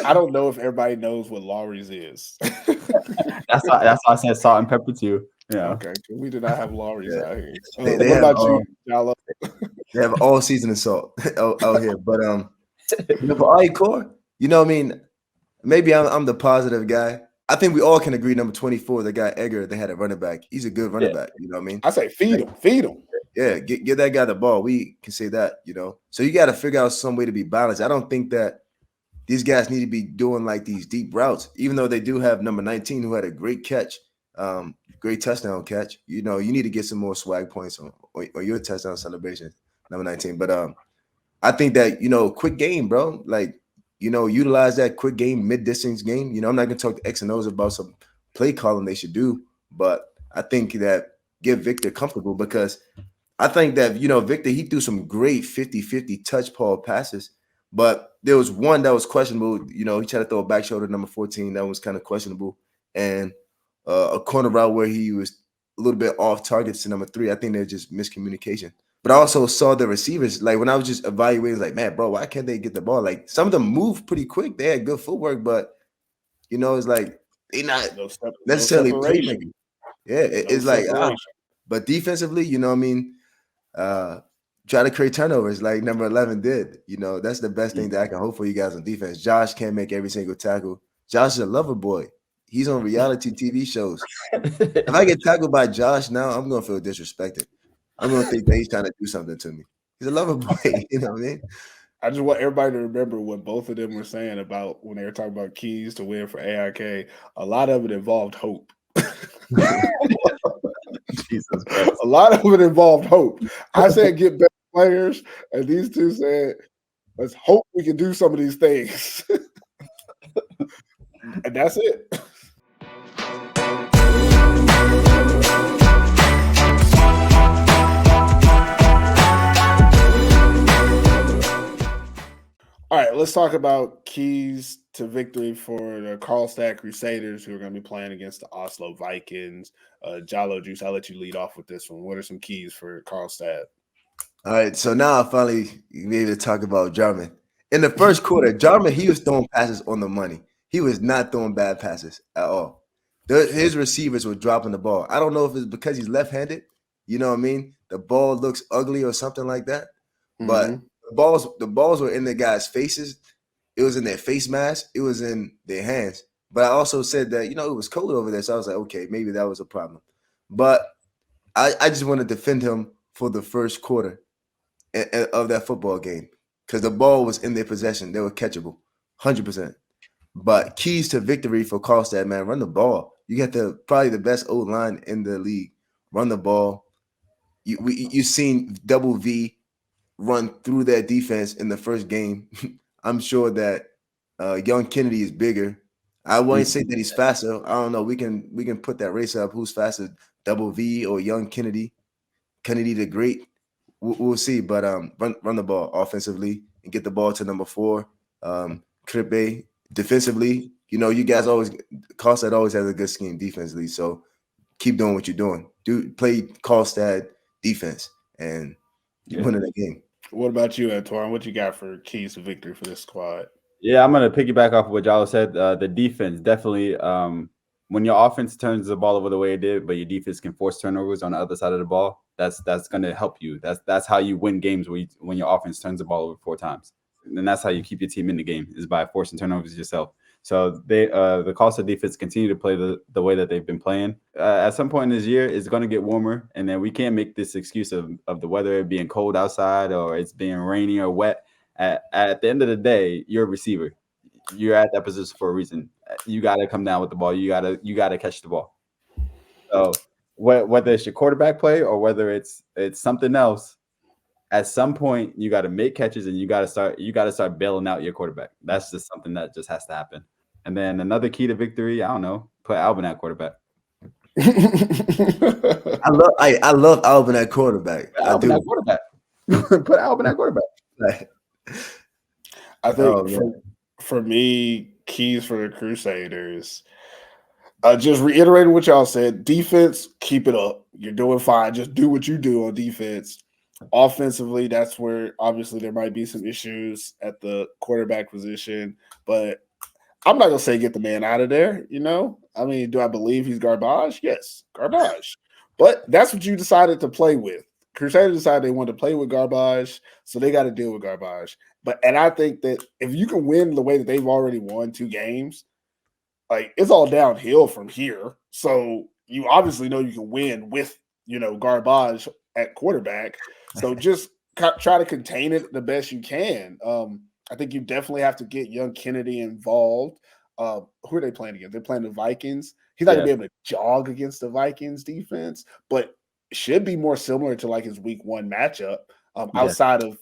S1: I don't know if everybody knows what Lawry's is.
S3: That's why I said salt and pepper too. Yeah.
S1: Okay. We do not have Lawry's out here.
S2: They
S1: what about you, Jallo?
S2: They have all seasoning salt out here. But for I-Core, you know what I mean? Maybe I'm the positive guy. I think we all can agree number 24, the guy Edgar, they had a running back. He's a good running back. You know what I mean?
S1: I say feed him.
S2: Yeah, get that guy the ball. We can say that, So you got to figure out some way to be balanced. I don't think that these guys need to be doing like these deep routes, even though they do have number 19 who had a great catch, great touchdown catch. You need to get some more swag points on your touchdown celebration, number 19. But I think that, quick game, bro. Like, utilize that quick game, mid-distance game. I'm not going to talk to X and O's about some play calling they should do, but I think that get Victor comfortable because I think that, Victor, he threw some great 50-50 touch ball passes, but there was one that was questionable. He tried to throw a back shoulder number 14. That was kind of questionable. And a corner route where he was a little bit off targets to number 3. I think they're just miscommunication. But I also saw the receivers, like when I was just evaluating, like, man, bro, why can't they get the ball? Like some of them moved pretty quick. They had good footwork, but, it's like they not necessarily
S1: separation.
S2: playmaking. Yeah, it's like, but defensively, try to create turnovers like number 11 did. That's the best thing that I can hope for you guys on defense. Josh can't make every single tackle. Josh is a lover boy. He's on reality TV shows. If I get tackled by Josh now, I'm going to feel disrespected. I'm going to think that he's trying to do something to me. He's a lover boy. You know what I mean?
S1: I just want everybody to remember what both of them were saying about when they were talking about keys to win for AIK. A lot of it involved hope.
S3: Jesus Christ.
S1: A lot of it involved hope. I said get better players, and these two said, let's hope we can do some of these things. And that's it. All right, let's talk about keys to victory for the Carlstad Crusaders, who are going to be playing against the Oslo Vikings. Jalo Juice, I'll let you lead off with this one. What are some keys for Carlstad?
S2: All right, so now I finally be able to talk about Jarman. In the first quarter, Jarman, he was throwing passes on the money. He was not throwing bad passes at all. His receivers were dropping the ball. I don't know if it's because he's left-handed. You know what I mean? The ball looks ugly or something like that. But the balls were in the guys' faces. It was in their face mask. It was in their hands. But I also said that, it was cold over there. So I was like, okay, maybe that was a problem. But I just want to defend him for the first quarter of that football game because the ball was in their possession. They were catchable, 100%. But keys to victory for Carlstad, man, run the ball. You got probably the best O-line in the league. Run the ball. You've seen Double V run through that defense in the first game. I'm sure that Young Kennedy is bigger. I wouldn't say that he's faster. I don't know. We can put that race up. Who's faster, Double V or Young Kennedy? Kennedy the Great. We'll see. But run the ball offensively and get the ball to number 4. Kripe defensively. You guys Carlstad always has a good scheme defensively. So keep doing what you're doing. Play Carlstad defense and you win that game.
S1: What about you, Antoine? What you got for keys to victory for this squad?
S3: Yeah, I'm going to piggyback off of what Jalo said. The defense, definitely, when your offense turns the ball over the way it did, but your defense can force turnovers on the other side of the ball, that's going to help you. That's how you win games when your offense turns the ball over 4 times. And that's how you keep your team in the game, is by forcing turnovers yourself. So the Carlstad defense continue to play the way that they've been playing. At some point in this year, it's going to get warmer, and then we can't make this excuse of the weather being cold outside or it's being rainy or wet. At the end of the day, you're a receiver. You're at that position for a reason. You got to come down with the ball. You got to catch the ball. So whether it's your quarterback play or whether it's something else, at some point you got to make catches and you got to start bailing out your quarterback. That's just something that just has to happen. And then another key to victory, I don't know, put Albin at quarterback.
S2: I love Albin at quarterback.
S3: Put Albin at quarterback.
S1: I think for me, keys for the Crusaders. Just reiterating what y'all said, defense, keep it up. You're doing fine. Just do what you do on defense. Offensively, that's where obviously there might be some issues at the quarterback position, but I'm not going to say get the man out of there, I mean, do I believe he's garbage? Yes, garbage. But that's what you decided to play with. Crusaders decided they wanted to play with garbage, so they got to deal with garbage. And I think that if you can win the way that they've already won 2 games, like it's all downhill from here. So you obviously know you can win with, garbage at quarterback. So just try to contain it the best you can. I think you definitely have to get Young Kennedy involved. Who are they playing against? They're playing the Vikings. He's not going to be able to jog against the Vikings defense, but should be more similar to like his week 1 matchup. Outside of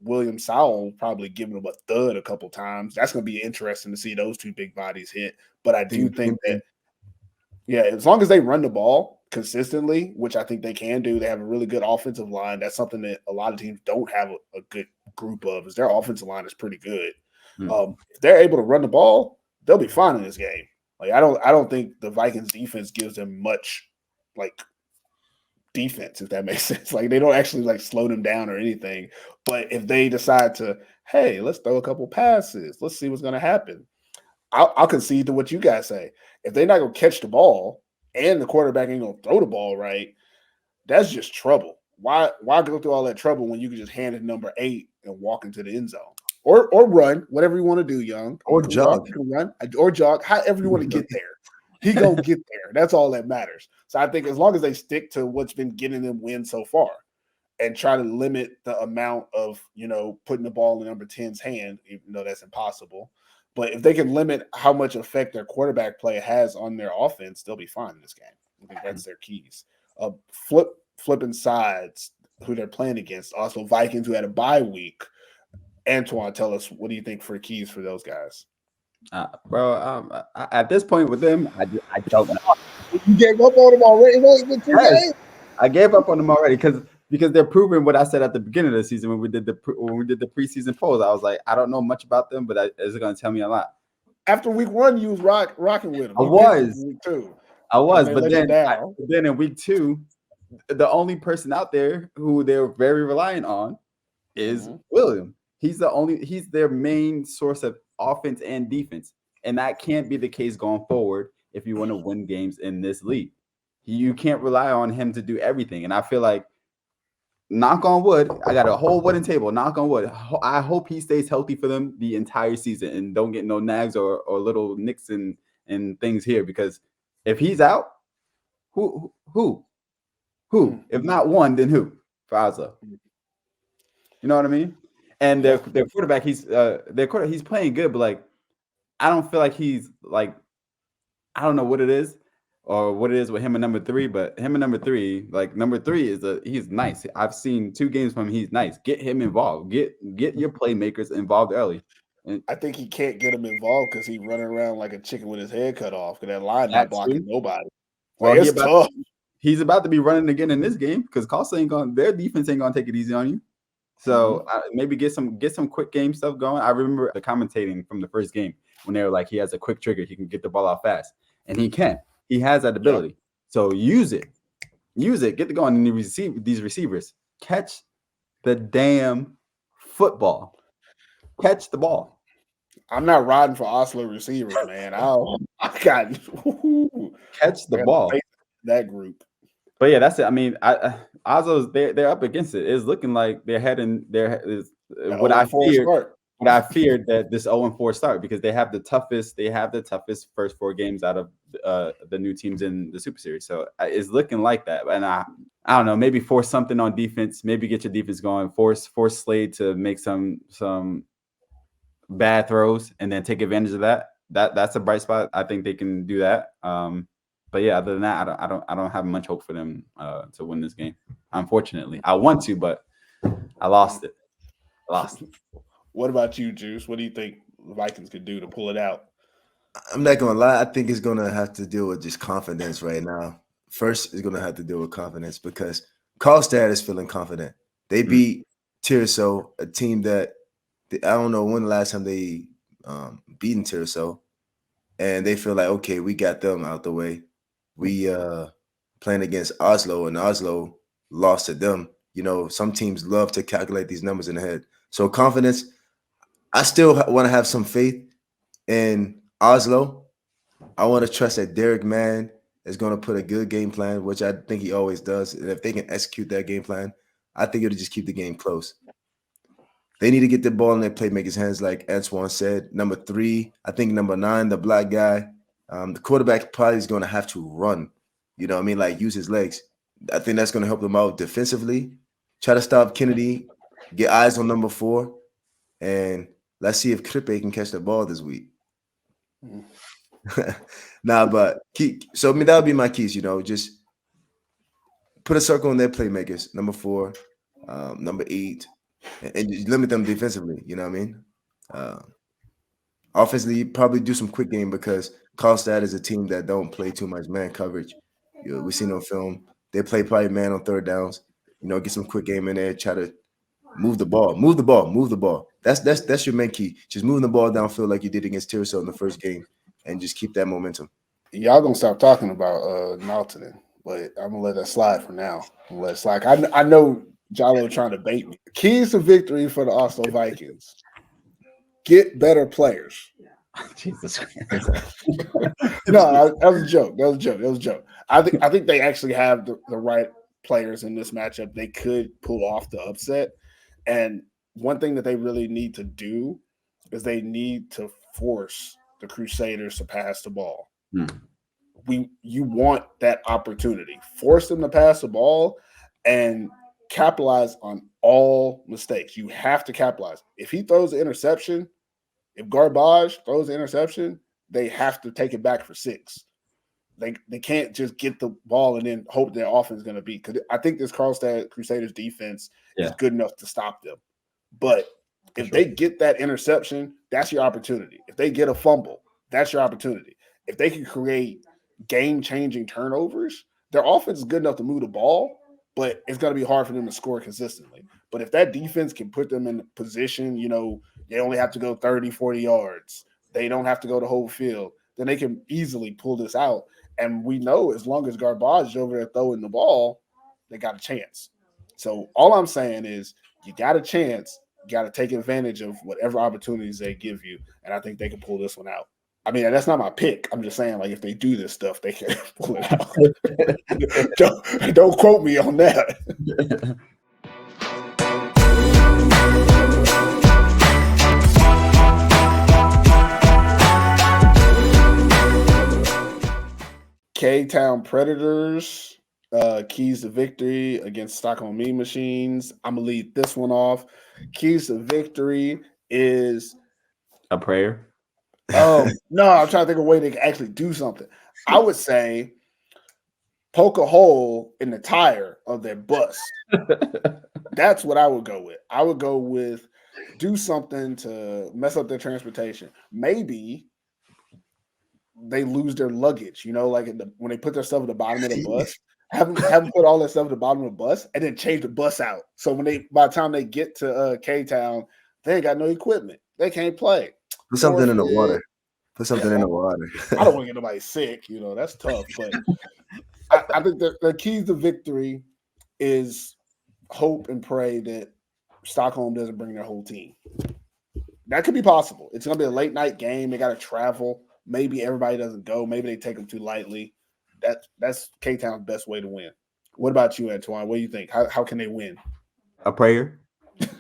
S1: William Sowell probably giving him a thud a couple times. That's going to be interesting to see those 2 big bodies hit. But I do think that, as long as they run the ball, consistently, which I think they can do. They have a really good offensive line. That's something that a lot of teams don't have a good group of. Is their offensive line is pretty good. If they're able to run the ball, they'll be fine in this game. Like I don't think the Vikings defense gives them much like defense, if that makes sense. Like they don't actually like slow them down or anything. But if they decide to, hey, let's throw a couple passes, let's see what's going to happen. I'll concede to what you guys say. If they're not going to catch the ball and the quarterback ain't going to throw the ball right, that's just trouble. Why go through all that trouble when you can just hand it number 8 and walk into the end zone? Or run, whatever you want to do, Young.
S2: Or jog.
S1: You can run or jog, however you want to get there. He gonna get there. That's all that matters. So I think as long as they stick to what's been getting them wins so far and try to limit the amount of, putting the ball in number 10's hand, even though that's impossible. But if they can limit how much effect their quarterback play has on their offense, they'll be fine in this game. I think that's their keys. Flipping sides, who they're playing against. Oslo Vikings, who had a bye week. Antoine, tell us, what do you think for keys for those guys?
S3: Bro, at this point with them, I don't know.
S1: You gave up on them already? Yes.
S3: I gave up on them already because they're proving what I said at the beginning of the season when we did the preseason polls. I was like, I don't know much about them, but it's going to tell me a lot.
S1: After week 1, you was rocking with them.
S3: I was.
S1: Week 2.
S3: I was, but then in week 2, the only person out there who they're very reliant on is William. He's their main source of offense and defense. And that can't be the case going forward if you want to win games in this league. You can't rely on him to do everything. And I feel like, knock on wood, I got a whole wooden table, knock on wood. I hope he stays healthy for them the entire season and don't get no nags or little nicks and things here. Because if he's out, who? If not one, then who? For Oslo. You know what I mean? And their quarterback, he's playing good, but like I don't feel like he's like, I don't know what it is or what it is with him and number 3, but him and number 3, like number 3 he's nice. I've seen 2 games from him. He's nice. Get him involved. Get your playmakers involved early.
S1: And I think he can't get him involved because he's running around like a chicken with his head cut off. Because that line not blocking nobody.
S3: Well, he's about to be running again in this game because Carlstad their defense ain't gonna take it easy on you. So maybe get some quick game stuff going. I remember the commentating from the first game when they were like, he has a quick trigger. He can get the ball out fast. And he can. He has that ability. Yep. So use it. Get the going. And these receivers. Catch the damn football. Catch the ball.
S1: I'm not riding for Oslo receivers, man. I got
S3: catch the ball.
S1: That group.
S3: But yeah, that's it. I mean, Oslo's they're up against it. It's looking like they're heading what I feared that this 0-4 start because they have the toughest first 4 games out of the new teams in the Super Series. So it's looking like that. And I don't know, maybe force something on defense, maybe get your defense going, force Slade to make some bad throws and then take advantage of that. That's a bright spot. I think they can do that. But yeah, other than that, I don't have much hope for them to win this game. Unfortunately, I want to, but I lost it.
S1: What about you, Juice? What do you think the Vikings could do to pull it out?
S2: I'm not gonna lie. I think it's gonna have to deal with just confidence right now. First, it's gonna have to deal with confidence because Carlstad is feeling confident. They beat Tirso, a team that I don't know when the last time they beaten Tirso, and they feel like, okay, we got them out the way. We playing against Oslo, and Oslo lost to them. Some teams love to calculate these numbers in the head. So confidence, I still want to have some faith in Oslo. I want to trust that Derek Mann is going to put a good game plan, which I think he always does. And if they can execute that game plan, I think it'll just keep the game close. They need to get the ball in their playmakers' hands, like Antoine said. Number 3, I think number 9, the black guy, the quarterback probably is going to have to run. You know what I mean? Like use his legs. I think that's going to help them out defensively. Try to stop Kennedy, get eyes on number 4, and let's see if Krippe can catch the ball this week. But so that would be my keys. Just put a circle on their playmakers. Number 4, number 8, and just limit them defensively. You know what I mean? Offensively, probably do some quick game because Carlstad is a team that don't play too much man coverage. We seen on film. They play probably man on third downs. Get some quick game in there. Try to move the ball. Move the ball. Move the ball. That's your main key. Just moving the ball downfield like you did against Tirso in the first game, and just keep that momentum.
S1: Y'all gonna stop talking about Nalton, but I'm gonna let that slide for now. I'm gonna let it slide. I know Jalo trying to bait me. Keys to victory for the Oslo Vikings: get better players.
S3: Jesus Christ.
S1: No, that was a joke. That was a joke. I think they actually have the right players in this matchup. They could pull off the upset. And one thing that they really need to do is they need to force the Crusaders to pass the ball. You want that opportunity. Force them to pass the ball and capitalize on all mistakes. You have to capitalize. If he throws an interception, if Garbage throws an interception, they have to take it back for 6. They can't just get the ball and then hope their offense is going to be. Because I think this Carlstad Crusaders defense is good enough to stop them. But if they get that interception, that's your opportunity. If they get a fumble, that's your opportunity. If they can create game-changing turnovers, their offense is good enough to move the ball, but it's going to be hard for them to score consistently. But if that defense can put them in position, they only have to go 30, 40 yards. They don't have to go the whole field. Then they can easily pull this out. And we know as long as Garbage is over there throwing the ball, they got a chance. So all I'm saying is you got a chance. You got to take advantage of whatever opportunities they give you. And I think they can pull this one out. I mean, that's not my pick. I'm just saying, if they do this stuff, they can pull it out. don't quote me on that. K-Town Predators, keys to victory against Stockholm Mean Machines. I'm going to lead this one off. Keys to victory is
S3: a prayer.
S1: Oh, no, I'm trying to think of a way they can actually do something. I would say poke a hole in the tire of their bus. That's what I would go with. I would go with do something to mess up their transportation. Maybe they lose their luggage, when they put their stuff at the bottom of the bus, have them put all their stuff at the bottom of the bus and then change the bus out. So by the time they get to K-Town, they ain't got no equipment. They can't play.
S2: Put something in the water. Put something in the water.
S1: I don't want to get nobody sick. That's tough. But I think the keys to victory is hope and pray that Stockholm doesn't bring their whole team. That could be possible. It's going to be a late night game. They got to travel. Maybe everybody doesn't go. Maybe they take them too lightly. That's K-Town's best way to win. What about you, Antoine? What do you think? How can they win?
S3: A prayer.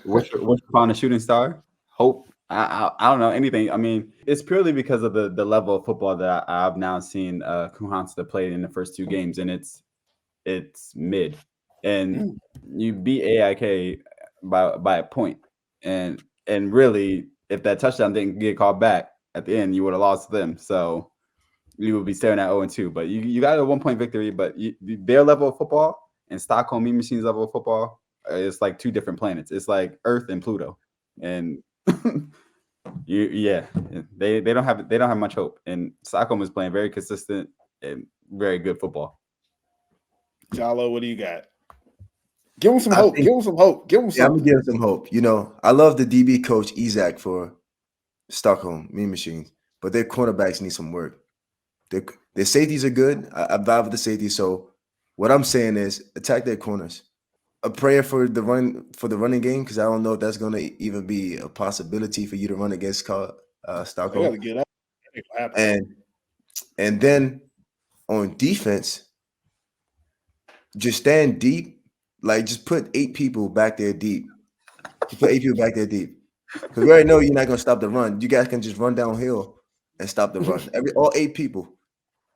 S3: What's upon a shooting star? Hope. I don't know anything. I mean, it's purely because of the level of football that I've now seen Carlstad play in the first 2 games, and it's mid. And you beat AIK by a point, and really, if that touchdown didn't get called back at the end, you would have lost to them. So you would be staring at 0-2. But you got a 1-point victory. But their level of football and Stockholm Mean Machines level of football, it's like 2 different planets. It's like Earth and Pluto, and they don't have much hope. And Stockholm is playing very consistent and very good football.
S1: Jalo, what do you got? Give them some hope. Give them some hope. Give them something.
S2: I'm gonna give them some hope. I love the DB coach Isaac for Stockholm Mean Machines, but their cornerbacks need some work. Their safeties are good. I vibe with the safeties. So what I'm saying is attack their corners. A prayer for the running game, because I don't know if that's going to even be a possibility for you to run against Stockholm.
S1: They got to get up.
S2: And then on defense, just stand deep. Just put 8 people back there deep. Just put 8 people back there deep. Because we already know you're not going to stop the run. You guys can just run downhill and stop the run. All 8 people,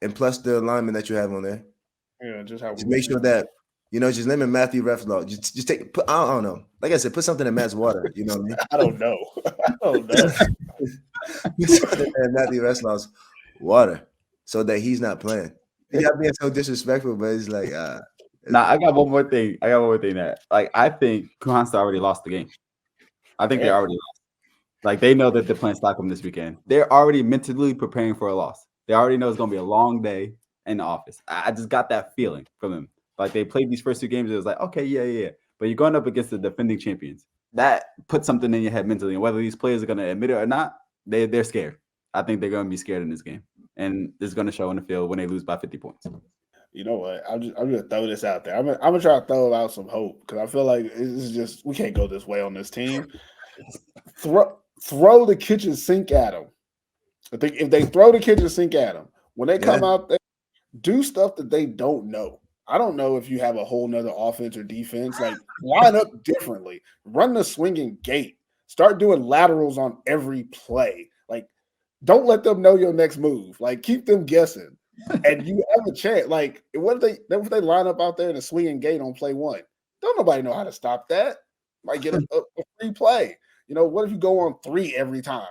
S2: and plus the lineman that you have on there.
S1: Yeah, just
S2: make sure that. Just limit Matthew Reflaw. Just take. I don't know. Like I said, put something in Matt's water. You know what I mean?
S1: I don't know.
S2: Put something in Matthew Reflaw's water so that he's not playing. He's not being so disrespectful, but it's like.
S3: I got one more thing. That I think Carlstad already lost the game. I think they already lost. They know that they're playing Stockholm this weekend. They're already mentally preparing for a loss. They already know it's going to be a long day, in the office. I just got that feeling from them. Like they played these first 2 games, it was like, okay, yeah. But you're going up against the defending champions. That puts something in your head mentally, and whether these players are going to admit it or not, they're scared. I think they're going to be scared in this game, and it's going to show in the field when they lose by 50 points.
S1: You know what? I'm gonna throw this out there. I'm gonna try to throw out some hope because I feel like it's just we can't go this way on this team. Throw the kitchen sink at them. I think if they throw the kitchen sink at them, when they come out there, do stuff that they don't know. I don't know if you have a whole nother offense or defense. Like line up differently, run the swinging gate, start doing laterals on every play. Like don't let them know your next move. Like keep them guessing, and you have a chance. Like what if they line up out there in a swinging gate on play 1? Don't nobody know how to stop that. Might get a free play. You know what if you go on 3 every time?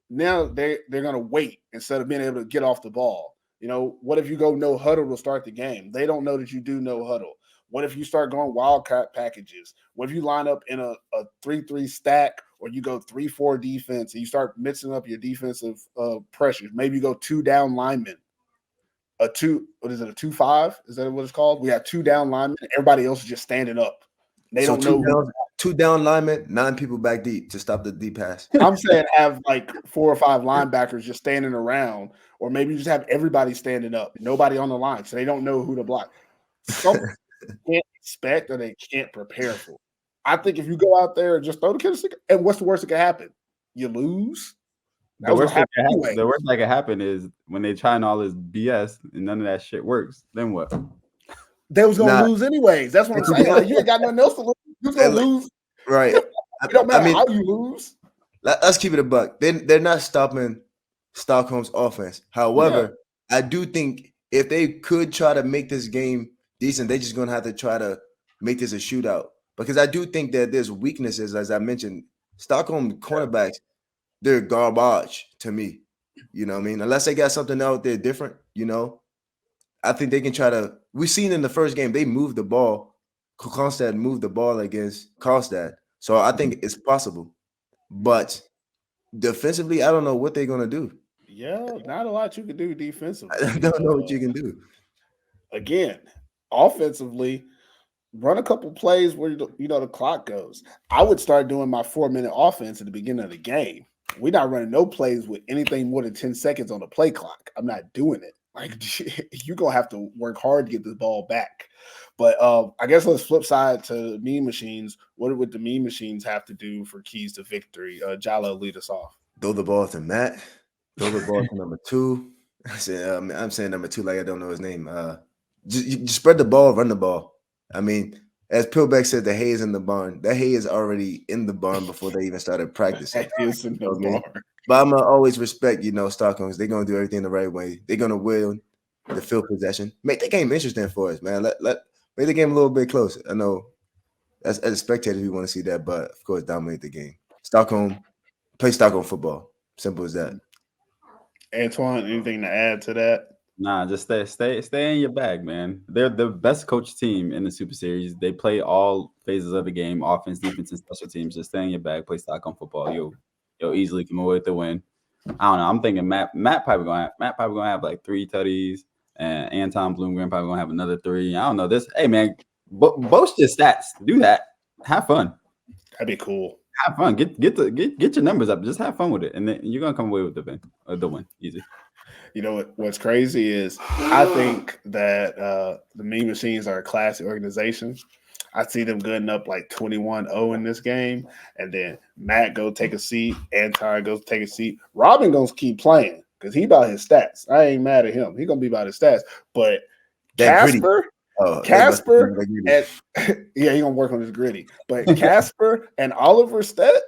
S1: Now they're gonna wait instead of being able to get off the ball. You know, what if you go no huddle to start the game? They don't know that you do no huddle. What if you start going wildcat packages? What if you line up in a 3-3 stack or you go 3-4 defense and you start mixing up your defensive pressures? Maybe you go 2 down linemen. A 2-5? Is that what it's called? We have 2 down linemen. Everybody else is just standing up. They don't know.
S2: 2 down linemen, 9 people back deep to stop the deep pass.
S1: I'm saying have like 4 or 5 linebackers just standing around, or maybe you just have everybody standing up, nobody on the line, so they don't know who to block. Some can't expect or they can't prepare for. I think if you go out there and just throw the kids, and what's the worst that can happen? You lose.
S3: The worst that can happen is when they trying all this BS and none of that shit works. Then what?
S1: They was gonna lose anyways. That's what I'm saying. Like, you ain't got nothing else to lose. You're gonna lose.
S2: Right.
S1: It don't matter how you lose.
S2: Let's keep it a buck. They're not stopping Stockholm's offense. However, I do think if they could try to make this game decent, they're just gonna have to try to make this a shootout. Because I do think that there's weaknesses, as I mentioned. Stockholm cornerbacks, they're garbage to me. You know what I mean? Unless they got something out there different, you know. I think they can try to. We've seen in the first game they moved the ball. Carlstad moved the ball against Carlstad, so I think it's possible. But defensively, I don't know what they're gonna do.
S1: Yeah, not a lot you can do defensively.
S2: I don't know what you can do.
S1: Again, offensively, run a couple plays where the clock goes. I would start doing my 4-minute offense at the beginning of the game. We're not running no plays with anything more than 10 seconds on the play clock. I'm not doing it. Like you're gonna have to work hard to get this ball back. But I guess let's flip side to meme machines. What would the meme machines have to do for keys to victory? Jala, lead us off.
S2: Throw the ball to Matt. Throw the ball to number 2. I'm saying number 2 like I don't know his name. Just spread the ball, run the ball. I mean, as Pillbeck said, the hay is in the barn. That hay is already in the barn before they even started practicing.
S1: That is in the barn.
S2: But I'm gonna always respect, Stockholm, because they're gonna do everything the right way. They're gonna win the field possession. Make the game interesting for us, man. Make the game a little bit closer. I know as a spectator, we want to see that, but of course, dominate the game. Stockholm, play Stockholm football. Simple as that.
S1: Antoine, anything to add to that?
S3: Nah, just stay in your bag, man. They're the best coach team in the Super Series. They play all phases of the game, offense, defense, and special teams. Just stay in your bag, play Stockholm football. You'll easily come away with the win. I don't know. I'm thinking Matt probably gonna have like 3 tutties, and Anton Bloomgren probably gonna have another 3. I don't know. Hey man, boast your stats. Do that. Have fun.
S1: That'd be cool.
S3: Have fun. Get your numbers up. Just have fun with it, and then you're gonna come away with the win. Easy.
S1: You know what's crazy is I think that the Meme Machines are a classy organization. I see them gooding up like 21-0 in this game, and then Matt go take a seat, Anton goes take a seat. Robin goes keep playing because he about his stats. I ain't mad at him. He gonna be about his stats. But Casper, and he gonna work on his gritty. But Casper and Oliver Stead,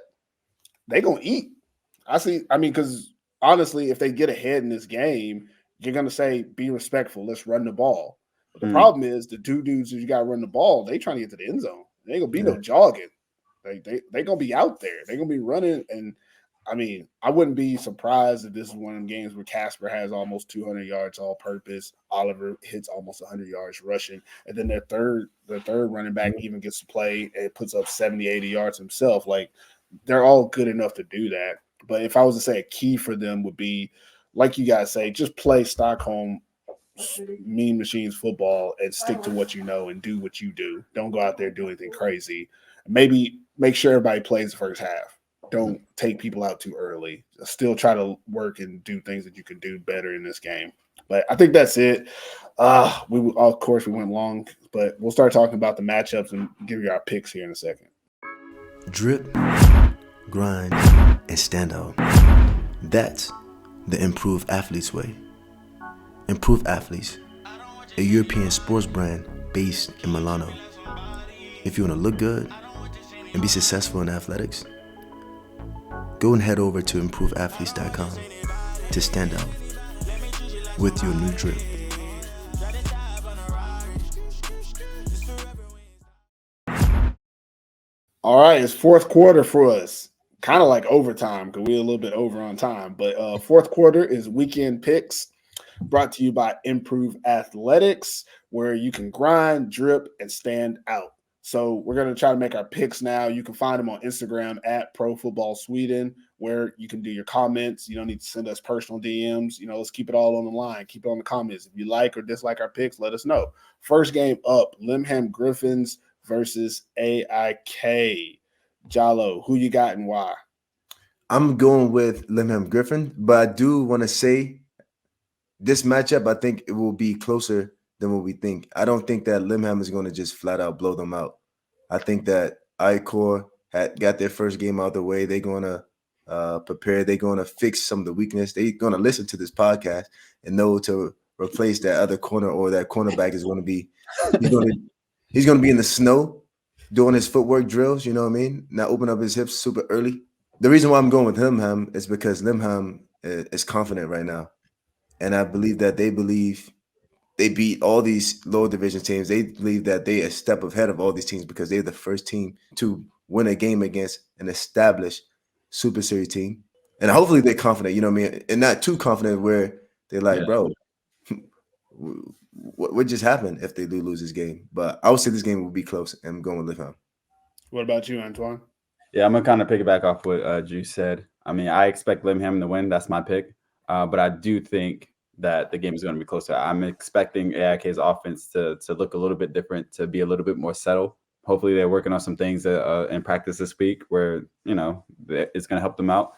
S1: they gonna eat. Because honestly, if they get ahead in this game, you're gonna say, be respectful, let's run the ball. But the problem is the 2 dudes who you got to run the ball, they trying to get to the end zone. They ain't gonna be no jogging. They gonna be out there. They gonna be running. And I wouldn't be surprised if this is one of them games where Casper has almost 200 yards all purpose. Oliver hits almost 100 yards rushing, and then their third running back even gets to play and puts up 70, 80 yards himself. Like they're all good enough to do that. But if I was to say a key for them would be, like you guys say, just play Stockholm Mean Machines football and stick to what you know and do what you do. Don't go out there and do anything crazy. Maybe make sure everybody plays the first half. Don't take people out too early. Still try to work and do things that you can do better in this game. But I think that's it. We of course we went long, but we'll start talking about the matchups and give you our picks here in a second.
S2: Drip, grind, and stand out. That's the Improved Athletes way. Improved Athletes, a European sports brand based in Milano. If you want to look good and be successful in athletics, go and head over to improveathletes.com to stand out with your new drip.
S1: All right, it's fourth quarter for us. Kind of like overtime because we're a little bit over on time. But fourth quarter is weekend picks brought to you by Improve Athletics, where you can grind, drip, and stand out. So we're going to try to make our picks now. You can find them on Instagram at Pro Football Sweden, where you can do your comments. You don't need to send us personal DMs. Let's keep it all on the line. Keep it on the comments. If you like or dislike our picks, let us know. First game up, Limhamn Griffins versus AIK. Jalo, who you got and why?
S2: I'm going with Limhamn Griffin, but I do want to say this matchup, I think it will be closer than what we think. I don't think that Limhamn is going to just flat out blow them out. I think that ICOR got their first game out of the way. They're going to prepare. They're going to fix some of the weakness. They're going to listen to this podcast and know to replace that other corner, or that cornerback is going to be he's going to be in the snow doing his footwork drills, you know what I mean? Not open up his hips super early. The reason why I'm going with Limhamn is because Limhamn is confident right now. And I believe that they beat all these lower division teams. They believe that they are a step ahead of all these teams because they're the first team to win a game against an established Super Series team. And hopefully they're confident, you know what I mean? And not too confident where they're like, bro, what just happened if they do lose this game? But I would say this game will be close, and I'm going with Limhamn.
S1: What about you, Antoine?
S3: Yeah, I'm going to kind of piggyback off what Juice said. I mean, I expect Limhamn to win. That's my pick. But I do think that the game is going to be closer. I'm expecting AIK's offense to look a little bit different, to be a little bit more settled. Hopefully they're working on some things in practice this week where, it's going to help them out.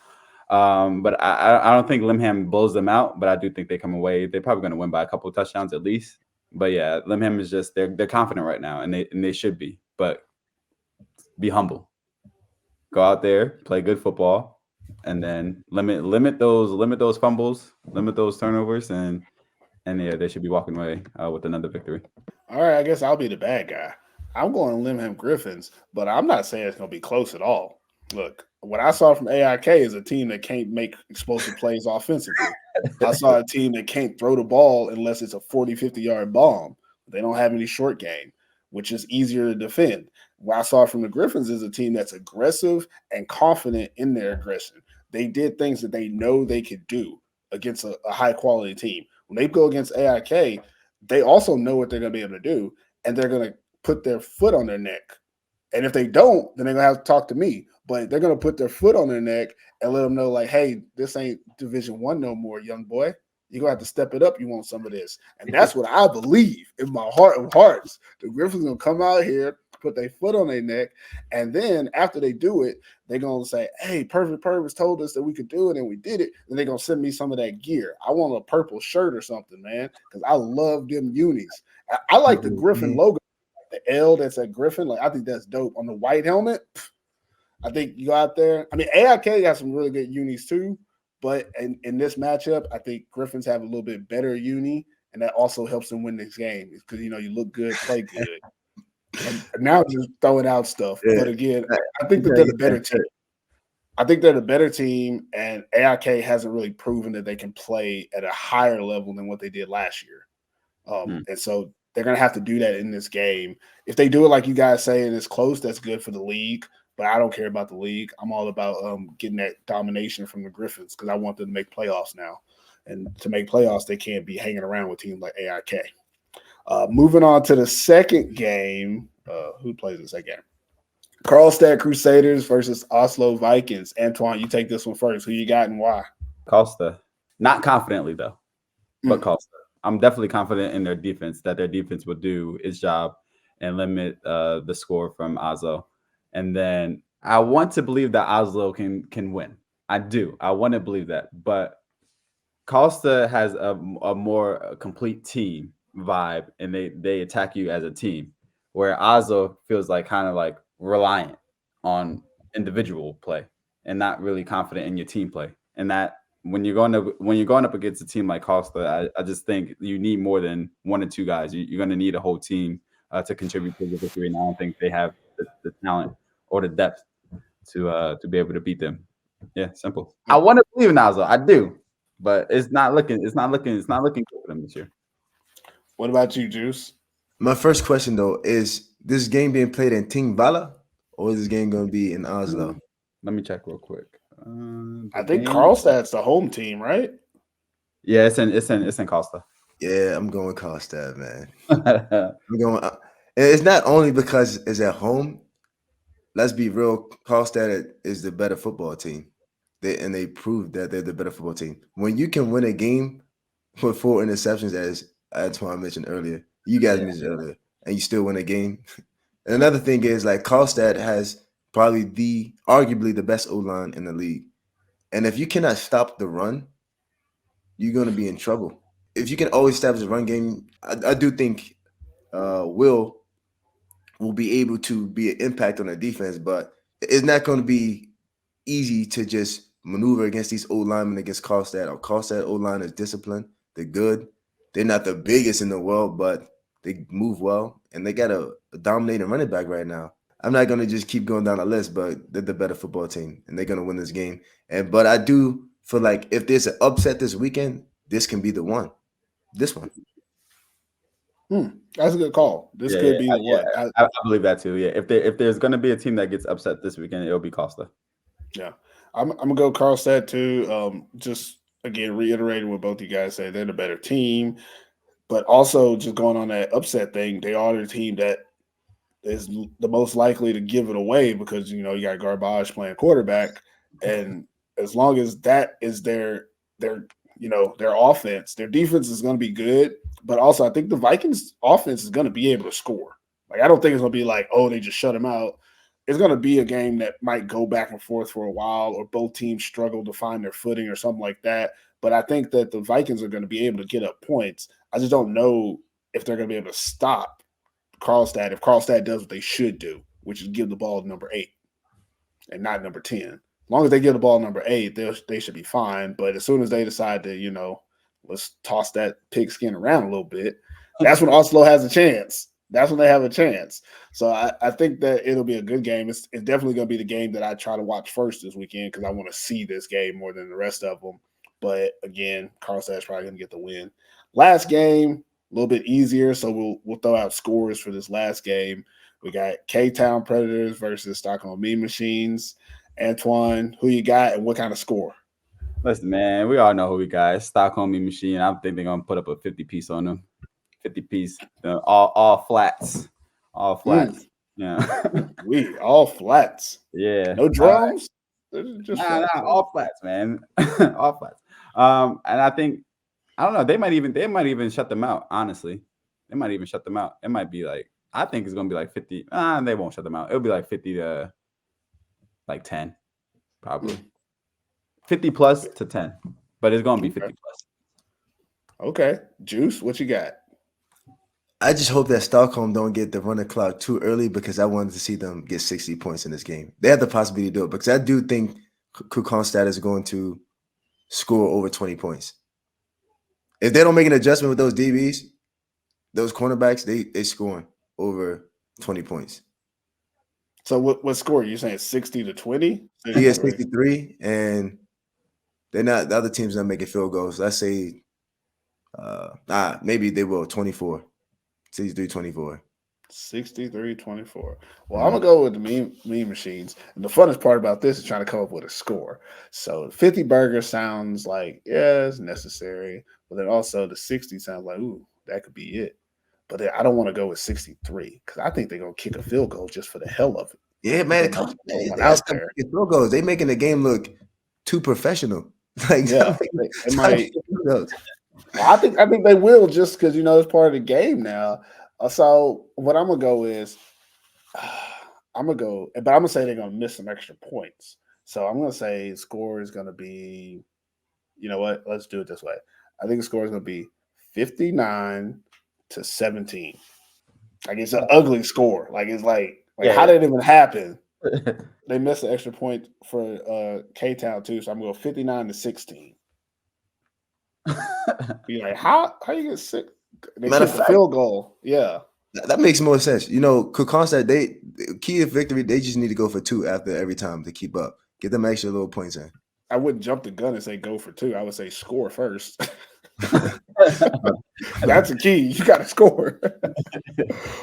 S3: But I don't think Limhamn blows them out, but I do think they come away. They're probably going to win by a couple of touchdowns at least. But yeah, Limhamn is just they're confident right now, and they should be. But be humble. Go out there, play good football, and then limit those fumbles, limit those turnovers, and yeah, they should be walking away with another victory.
S1: All right, I guess I'll be the bad guy. I'm going Limhamn Griffins, but I'm not saying it's going to be close at all. Look, what I saw from AIK is a team that can't make explosive plays offensively. I saw a team that can't throw the ball unless it's a 40, 50-yard bomb. They don't have any short game, which is easier to defend. What I saw from the Griffins is a team that's aggressive and confident in their aggression. They did things that they know they could do against a high-quality team. When they go against AIK, they also know what they're going to be able to do, and they're going to put their foot on their neck. And if they don't, then they're going to have to talk to me. But they're going to put their foot on their neck and let them know, like, hey, this ain't Division I no more, young boy. You're going to have to step it up. You want some of this. And that's what I believe in my heart of hearts. The Griffins going to come out here, put their foot on their neck, and then after they do it, they're going to say, hey, Perfect Purpose told us that we could do it, and we did it. And they're going to send me some of that gear. I want a purple shirt or something, man, because I love them unis. I like the Griffin logo. The L that's at Griffin, like I think that's dope. On the white helmet, I think you go out there. I mean, AIK got some really good unis too, but in this matchup, I think Griffins have a little bit better uni, and that also helps them win this game because you look good, play good. And now just throwing out stuff, but again, I think that they're the better team. I think they're the better team, and AIK hasn't really proven that they can play at a higher level than what they did last year, and so. They're going to have to do that in this game. If they do it like you guys say and it's close, that's good for the league. But I don't care about the league. I'm all about getting that domination from the Griffins because I want them to make playoffs now. And to make playoffs, they can't be hanging around with teams like AIK. Moving on to the second game. Who plays the second game? Carlstad Crusaders versus Oslo Vikings. Antoine, you take this one first. Who you got and why?
S3: Carlstad. Not confidently, though, but Carlstad. I'm definitely confident in their defense that their defense will do its job and limit the score from Oslo. And then I want to believe that Oslo can win. I do. I want to believe that, but Carlstad has a more complete team vibe, and they attack you as a team. Where Oslo feels like kind of like reliant on individual play and not really confident in your team play. And that when you're going up against a team like Carlstad, I just think you need more than one or two guys. You're going to need a whole team to contribute to the victory. And I don't think they have the talent or the depth to be able to beat them. Yeah, simple. I want to believe in Oslo. I do. But it's not looking good for them this year.
S1: What about you, Juice?
S2: My first question though is this game being played in Tingvalla or is this game going to be in Oslo?
S3: Let me check real quick.
S1: I think Carlstad's the home team, right?
S3: Yeah, it's in Carlstad.
S2: Yeah, I'm going Carlstad, man. I'm going. It's not only because it's at home. Let's be real. Carlstad is the better football team. They proved that they're the better football team. When you can win a game with 4 interceptions, as Antoine mentioned earlier, you guys mentioned earlier, and you still win a game. And another thing is like Carlstad has probably arguably the best O-line in the league. And if you cannot stop the run, you're going to be in trouble. If you can always establish a run game, I do think Will be able to be an impact on the defense, but it's not going to be easy to just maneuver against these old linemen against Carlstad. Our Carlstad O-line is disciplined. They're good. They're not the biggest in the world, but they move well, and they got a dominating running back right now. I'm not going to just keep going down the list, but they're the better football team, and they're going to win this game. But I do feel like if there's an upset this weekend, this can be the one. This one.
S1: That's a good call. This could be the one.
S3: I believe that too. Yeah, if there's going to be a team that gets upset this weekend, it'll be Carlstad.
S1: Yeah, I'm gonna go Carlstad too. Just again reiterating what both you guys say, they're the better team, but also just going on that upset thing, they are the team that is the most likely to give it away because you got Garbage playing quarterback, and as long as that is their offense, their defense is going to be good, but also I think the Vikings offense is going to be able to score. Like I don't think it's going to be like, oh, they just shut them out. It's going to be a game that might go back and forth for a while, or both teams struggle to find their footing or something like that. But I think that the Vikings are going to be able to get up points. I just don't know if they're going to be able to stop Carlstad if Carlstad does what they should do, which is give the ball to number 8 and not number 10. As long as they give the ball to number 8, they should be fine. But as soon as they decide to, let's toss that pigskin around a little bit, that's when Oslo has a chance. That's when they have a chance. So I think that it'll be a good game. It's definitely going to be the game that I try to watch first this weekend because I want to see this game more than the rest of them. But again, Carlstad's probably going to get the win. Last game, a little bit easier, so we'll throw out scores for this last game. We got K-Town Predators versus Stockholm Mean Machines. Antoine, who you got and what kind of score?
S3: Listen, man, we all know who we got. Stockholm Mean Machine. I think they're going to put up a 50-piece on them. 50-piece, all flats. All flats. Yeah.
S1: We all flats.
S3: Yeah.
S1: No drums?
S3: Just all flats, man. All flats. And I think, I don't know, they might even shut them out, honestly. They might even shut them out. It might be like, I think it's going to be like 50. They won't shut them out. It'll be like 50 to like 10, probably. 50 plus to 10. But it's going to be 50 plus.
S1: Okay. Juice, what you got?
S2: I just hope that Stockholm don't get the running clock too early because I wanted to see them get 60 points in this game. They have the possibility to do it because I do think Carlstad is going to score over 20 points. If they don't make an adjustment with those DBs, those cornerbacks, they scoring over 20 points.
S1: So what score? You're saying 60 to 20?
S2: He has 63, and the other team's not making field goals. Let's say maybe they will 24. 63-24.
S1: 63-24. Well, I'm going to go with the mean Machines. And the funnest part about this is trying to come up with a score. So 50 burger sounds like, yeah, it's necessary. But then also the 60 sounds like, ooh, that could be it. But then I don't want to go with 63 because I think they're going to kick a field goal just for the hell of it.
S2: Yeah, man. Out there. Field goals. They making the game look too professional. Like,
S1: yeah, they might. I think they will just because it's part of the game now. So what I'm gonna go is I'm gonna go, but I'm gonna say they're gonna miss some extra points. So I'm gonna say score is gonna be. You know what? Let's do it this way. I think the score is gonna be 59-17. Like it's an ugly score. Like it's like how
S3: Yeah.
S1: did it even happen? They missed an extra point for K Town too, so I'm gonna go 59-16. Be like, how you get sick? They
S2: Matter of
S1: kicked the
S2: fact,
S1: field goal. Yeah.
S2: that makes more sense. Carlstad, they key to victory. They just need to go for 2 after every time to keep up. Get them extra little points in.
S1: I wouldn't jump the gun and say go for 2. I would say score first. That's a key. You got to score.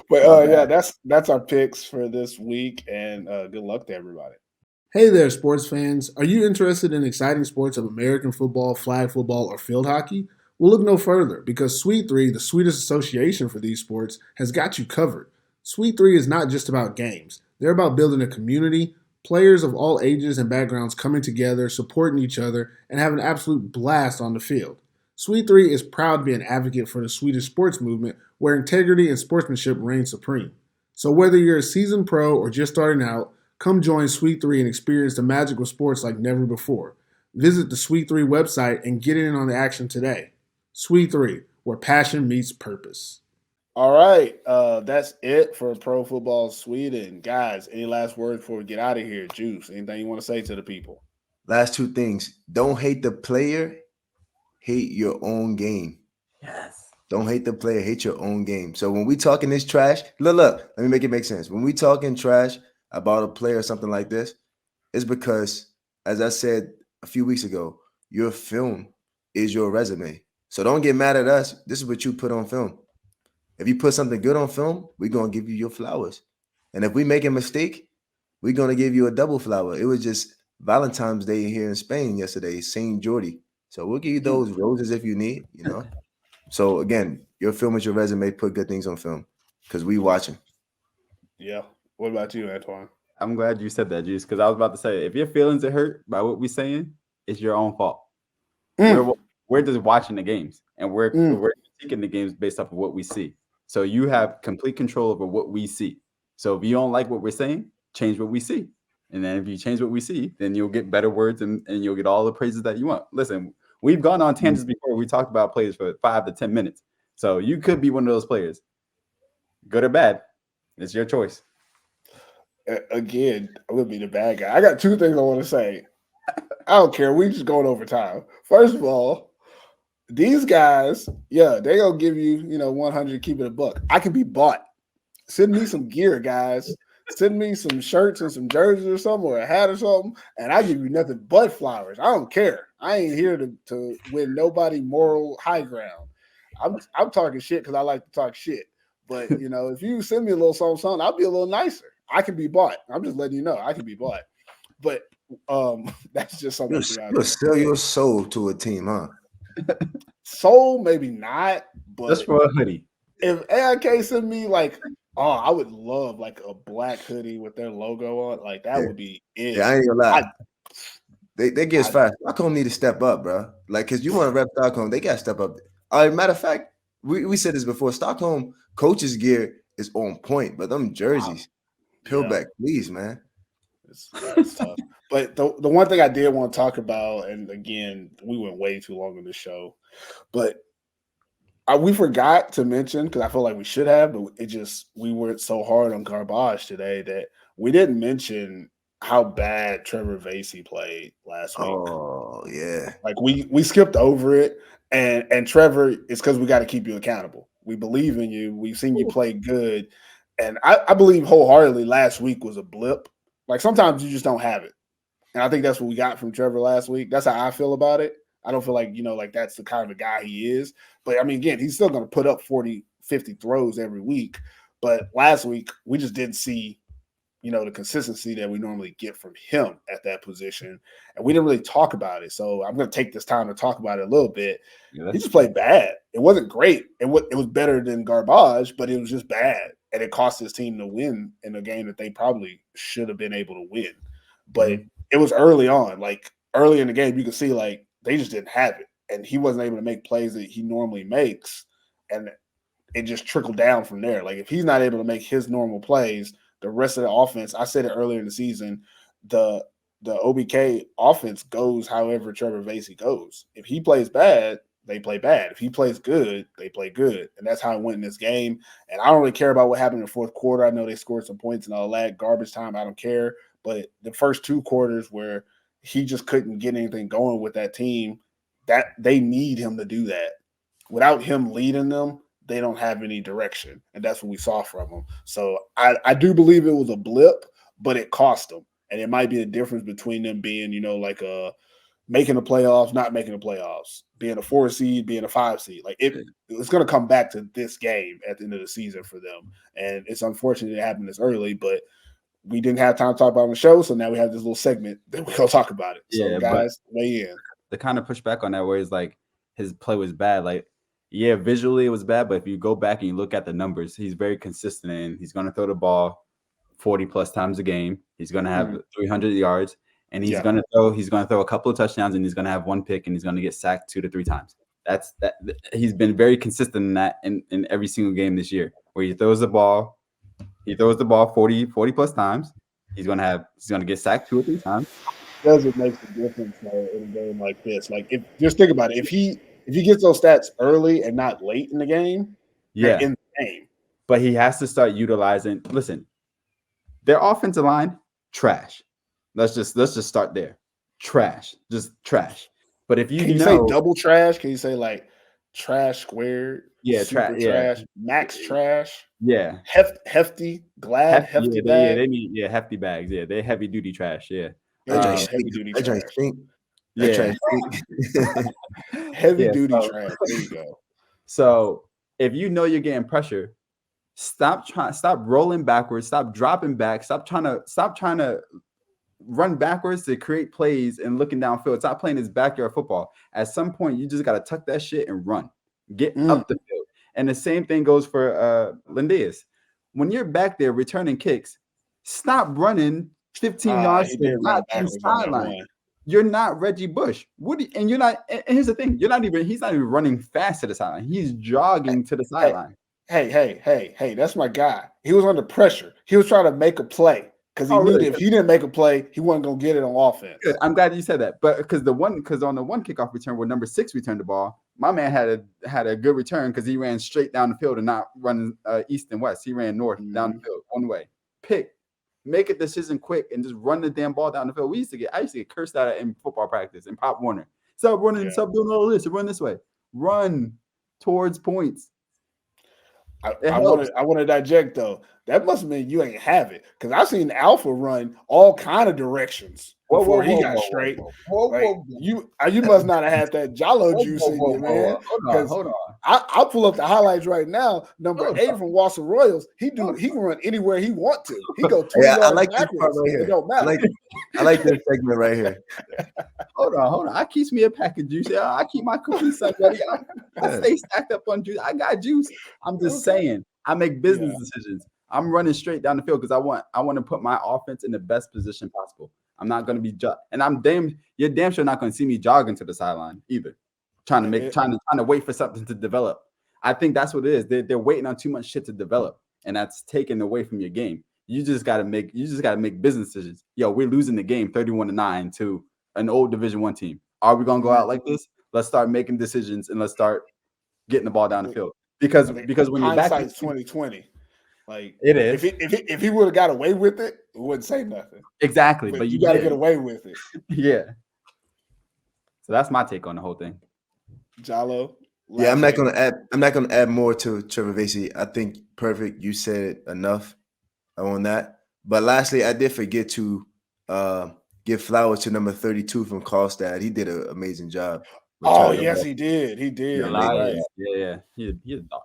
S1: But yeah, that's our picks for this week, and good luck to everybody.
S4: Hey there, sports fans. Are you interested in exciting sports of American football, flag football, or field hockey? Well, look no further because Sweet 3, the sweetest association for these sports, has got you covered. Sweet 3 is not just about games. They're about building a community, players of all ages and backgrounds coming together, supporting each other, and having an absolute blast on the field. Sweet 3 is proud to be an advocate for the Swedish sports movement where integrity and sportsmanship reign supreme. So whether you're a seasoned pro or just starting out, come join Sweet 3 and experience the magic of sports like never before. Visit the Sweet 3 website and get in on the action today. Sweet 3, where passion meets purpose.
S1: All right, that's it for Pro Football Sweden. Guys, any last words before we get out of here? Juice, anything you want to say to the people?
S2: Last 2 things. Don't hate the player, hate your own game.
S3: Yes.
S2: Don't hate the player, hate your own game. So when we talking this trash, look, let me make it make sense. When we talking trash about a player or something like this, it's because, as I said a few weeks ago, your film is your resume. So don't get mad at us. This is what you put on film. If you put something good on film, we're going to give you your flowers. And if we make a mistake, we're going to give you a double flower. It was just Valentine's Day here in Spain yesterday, St. Jordi. So we'll give you those roses if you need, So again, your film is your resume. Put good things on film because we watching.
S1: Yeah. What about you, Antoine?
S3: I'm glad you said that, Juice, because I was about to say, if your feelings are hurt by what we're saying, it's your own fault. We're just watching the games, and we're critiquing the games based off of what we see. So you have complete control over what we see. So if you don't like what we're saying, change what we see. And then if you change what we see, then you'll get better words and you'll get all the praises that you want. Listen, we've gone on tangents before. We talked about plays for 5 to 10 minutes. So you could be one of those players. Good or bad, it's your choice.
S1: Again, I'm going to be the bad guy. I got 2 things I want to say. I don't care. We just going over time. First of all, these guys, yeah, they gonna give you, 100, keep it a buck. I can be bought. Send me some gear, guys. Send me some shirts and some jerseys or something, or a hat or something, and I give you nothing but flowers. I don't care. I ain't here to win nobody moral high ground. I'm talking shit because I like to talk shit. But if you send me a little something, I'll be a little nicer. I can be bought. I'm just letting you know I can be bought. But that's just something.
S2: You'll sell your soul to a team, huh?
S1: Soul, maybe not, but
S3: just for a hoodie.
S1: If AIK sent me I would love like a black hoodie with their logo on. Like that would be it.
S2: Yeah, I ain't gonna lie. They get fast. Stockholm need to step up, bro. Like, cause you want to rep Stockholm, they gotta step up. Matter of fact, we said this before. Stockholm coaches gear is on point, but them jerseys, peel back, please, man.
S1: It's tough. But the one thing I did want to talk about, and again, we went way too long on this show, but we forgot to mention, because I feel like we should have, but we went so hard on Garbage today that we didn't mention how bad Trevor Vasey played last week.
S2: Oh, yeah.
S1: Like we skipped over it, and Trevor, it's because we got to keep you accountable. We believe in you. We've seen you play good, and I believe wholeheartedly last week was a blip. Like sometimes you just don't have it. And I think that's what we got from Trevor last week. That's how I feel about it. I don't feel like, like that's the kind of a guy he is. But, I mean, again, he's still going to put up 40, 50 throws every week. But last week, we just didn't see, the consistency that we normally get from him at that position. And we didn't really talk about it. So I'm going to take this time to talk about it a little bit. Yeah, he just played bad. It wasn't great. It was better than Garbage, but it was just bad. And it cost his team to win in a game that they probably should have been able to win. But it was early on. Like, early in the game, you could see, like, they just didn't have it. and he wasn't able to make plays that he normally makes, and it just trickled down from there. Like if he's not able to make his normal plays, the rest of the offense, I said it earlier in the season, the OBK offense goes however Trevor Vasey goes. If he plays bad, they play bad. If he plays good, they play good. And that's how it went in this game. And I don't really care about what happened in the fourth quarter. I know they scored some points and all that. Garbage time, I don't care. But the first 2 quarters where he just couldn't get anything going with that team, that they need him to do that. Without him leading them, they don't have any direction. And that's what we saw from him. So I do believe it was a blip, but it cost them. And it might be a difference between them being, like making the playoffs, not making the playoffs, being a 4 seed, being a 5 seed. Like it's going to come back to this game at the end of the season for them. And it's unfortunate it happened this early, but we didn't have time to talk about it on the show. So now we have this little segment that we're going to talk about it. So guys, weigh in.
S3: The kind of pushback on that where it's like his play was bad. Like, yeah, visually it was bad, but if you go back and you look at the numbers, he's very consistent and he's going to throw the ball 40 plus times a game. He's going to have 300 yards, and he's going to throw a couple of touchdowns, and he's going to have 1 pick, and he's going to get sacked 2 to 3 times. That's that. He's been very consistent in that in every single game this year, where he throws the ball 40 plus times. He's going to get sacked 2 or 3 times.
S1: Doesn't make the difference though in a game like this. Like just think about it. If he gets those stats early and not late in the game,
S3: yeah,
S1: in the game.
S3: But he has to start utilizing. Listen, their offensive line, trash. Let's just start there. Trash. Just trash. But if
S1: you say double trash, can you say like trash squared?
S3: Yeah,
S1: trash.
S3: Yeah.
S1: Max trash.
S3: Yeah.
S1: Hefty, glad, hefty bag.
S3: They need hefty bags. Yeah, they heavy duty trash. Yeah.
S1: Heavy duty trash.
S3: Yeah.
S1: Heavy duty trash. There you go.
S3: So if you know you're getting pressure, stop rolling backwards, stop dropping back, stop trying to run backwards to create plays and looking downfield. Stop playing this backyard football. At some point, you just got to tuck that shit and run. Get up the field. And the same thing goes for Lindeus. When you're back there returning kicks, stop running 15 yards to the sideline. You're not Reggie Bush. And you're not. And here's the thing: he's not even running fast to the sideline. He's jogging to the sideline.
S1: Hey! That's my guy. He was under pressure. He was trying to make a play because he knew if he didn't make a play, he wasn't gonna get it on offense.
S3: Good. I'm glad you said that. But because on the one kickoff return where number 6 returned the ball, my man had a good return because he ran straight down the field and not running east and west. He ran north down the field one way. Make a decision quick and just run the damn ball down the field. I used to get cursed out in football practice in Pop Warner. Stop running, stop doing all this, run this way. Run towards points.
S1: I want to diject though. That must mean you ain't have it because I've seen Alpha run all kind of directions before he got straight. You must not have had that Jalo juice in you, man.
S3: Hold on.
S1: I'll pull up the highlights right now. Number 8 from Walser Royals. He can run anywhere he want to. He go 20 yards
S2: I like this
S1: backwards.
S2: part right here.
S1: It don't matter.
S2: I like this segment right here.
S3: Hold on. I keeps me a pack of juice. I keep my cookies ready. I stay stacked up on juice. I got juice. I'm just saying. I make business decisions. I'm running straight down the field because I want to put my offense in the best position possible. I'm not going to be and you're damn sure not going to see me jogging to the sideline either. Trying to wait for something to develop. I think that's what it is. They're waiting on too much shit to develop, and that's taken away from your game. You just got to make business decisions. Yo, we're losing the game 31-9 to an old Division I team. Are we gonna go out like this? Let's start making decisions and let's start getting the ball down the field. Because when you're back,
S1: hindsight's 2020. Like
S3: it is.
S1: If he would have got away with it, we wouldn't say nothing.
S3: Exactly, but
S1: you got to get away with it.
S3: Yeah. So that's my take on the whole thing.
S1: Jalo.
S2: Yeah, I'm not gonna add more to Trevor Vasey. I think perfect. You said it enough on that. But lastly, I did forget to give flowers to number 32 from Carlstad. He did an amazing job.
S1: Oh yes, he did. He did.
S3: Elias, yeah.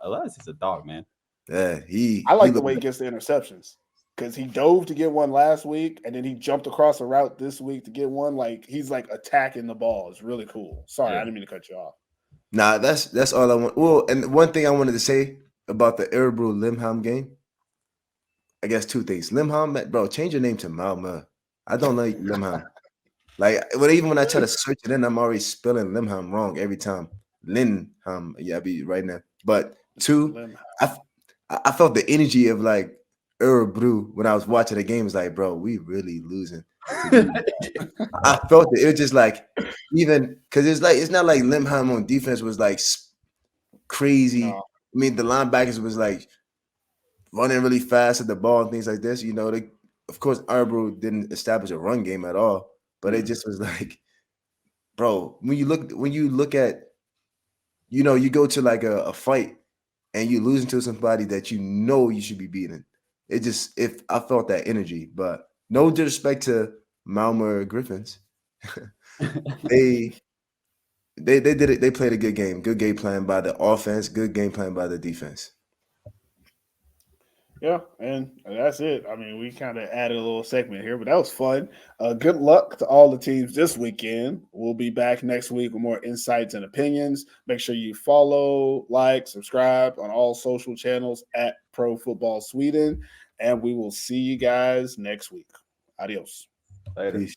S3: Elias is a dog, man.
S2: Yeah,
S1: I like the way he gets the interceptions because he dove to get one last week and then he jumped across a route this week to get one. Like he's like attacking the ball. It's really cool. Sorry, I didn't mean to cut you off.
S2: Nah, that's all I want. Well, and one thing I wanted to say about the Örebro Limhamn game, I guess 2 things. Limhamn, bro, change your name to Malmö. I don't like Limhamn. Like, even when I try to search it in, I'm already spelling Limhamn wrong every time. Limhamn, yeah, I be right now. But two, I felt the energy of like Brew when I was watching the game. It's like, bro, we really losing. I felt it. It was just like, even because it's not like Limhamn on defense was like crazy.
S1: No.
S2: I mean, the linebackers was like running really fast at the ball and things like this. You know, of course, Arbro didn't establish a run game at all, but it just was like, bro, when you look at, you know, you go to like a fight and you losing to somebody that you know you should be beating. If I felt that energy, but no disrespect to Malmö Griffins, they did it. They played a good game. Good game plan by the offense. Good game plan by the defense.
S1: Yeah, and that's it. I mean, we kind of added a little segment here, but that was fun. Good luck to all the teams this weekend. We'll be back next week with more insights and opinions. Make sure you follow, like, subscribe on all social channels at Pro Football Sweden, and we will see you guys next week. Adios.
S3: Later.
S2: Peace.